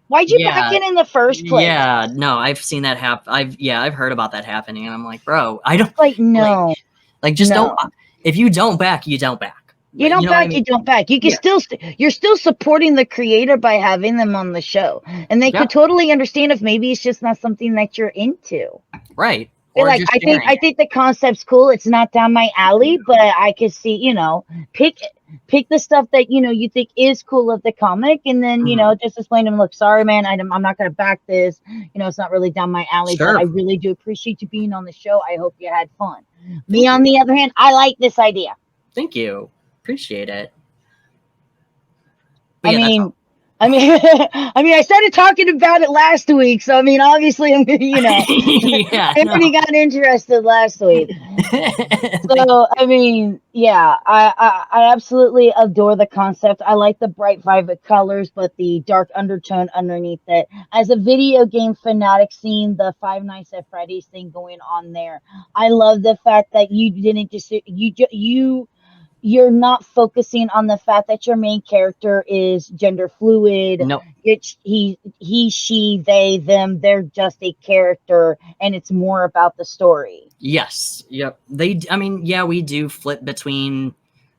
why'd you back it in the first place? Yeah, no, I've seen that happen. I've heard about that happening, and I'm like, bro, I don't no, just don't. If you don't back, you don't back. You don't back, you don't back. You can you're still supporting the creator by having them on the show, and they could totally understand if maybe it's just not something that you're into. Right. Like, I think the concept's cool. It's not down my alley, but I could see, pick the stuff that, you think is cool of the comic. And then, just explain to them, look, sorry, man, I'm not going to back this. It's not really down my alley, but I really do appreciate you being on the show. I hope you had fun. Me, on the other hand, I like this idea. Thank you. Appreciate it. I mean, I started talking about it last week, so obviously, everybody got interested last week. So, I absolutely adore the concept. I like the bright, vibrant colors, but the dark undertone underneath it. As a video game fanatic, seeing the Five Nights at Freddy's thing going on there, I love the fact that you didn't just you're not focusing on the fact that your main character is gender fluid. No. He, she, they, them. They're just a character, and it's more about the story. Yes. Yep. We do flip between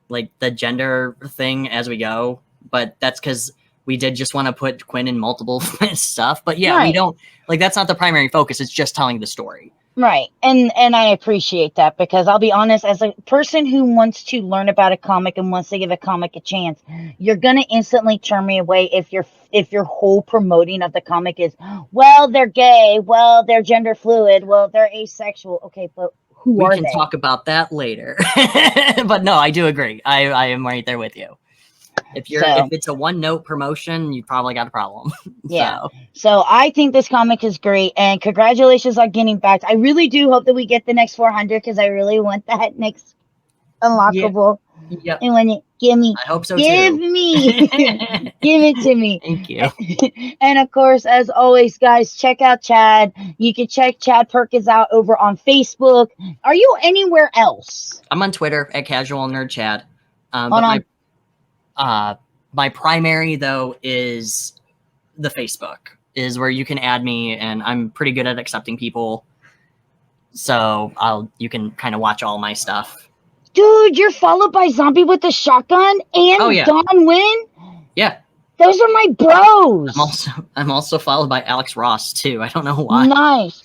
like the gender thing as we go, but that's because we did just want to put Quinn in multiple stuff. But yeah, Right. we don't like that's not the primary focus. It's just telling the story. Right. And I appreciate that, because I'll be honest, as a person who wants to learn about a comic and wants to give a comic a chance, you're going to instantly turn me away if your whole promoting of the comic is, well, they're gay, well, they're gender fluid, well, they're asexual. Okay, but who are We can they? talk about that later. But no, I do agree. I am right there with you. If it's a one-note promotion, you probably got a problem. Yeah. So I think this comic is great, and congratulations on getting back. I really do hope that we get the next 400, because I really want that next unlockable. Yep. And when it I hope so give too. me, give it to me. Thank you. And of course, as always, guys, check out Chad. You can check Chad Perkins out over on Facebook. Are you anywhere else? I'm on Twitter at Casual Nerd Chad. My primary though is the Facebook, is where you can add me, and I'm pretty good at accepting people. So you can kind of watch all my stuff. Dude, you're followed by Zombie with the Shotgun and Don Wynn? Yeah. Those are my bros. I'm also followed by Alex Ross too. I don't know why. Nice.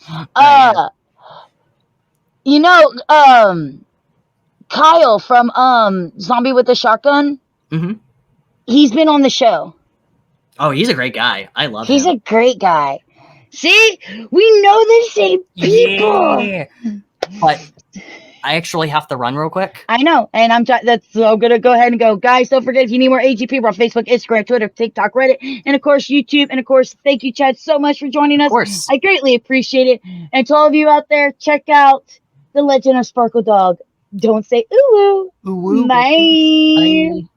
Kyle from Zombie with the Shotgun. Mm-hmm. He's been on the show. Oh, he's a great guy. I love him. He's a great guy. See, we know the same people. Yeah. But I actually have to run real quick. I know, and I'm gonna go ahead and go, guys. Don't forget, if you need more AGP, we're on Facebook, Instagram, Twitter, TikTok, Reddit, and of course YouTube. And of course, thank you, Chad, so much for joining us. Of course, I greatly appreciate it. And to all of you out there, check out The Legend of Sparkle Dog. Don't say ooh. Ooh. Bye. Bye.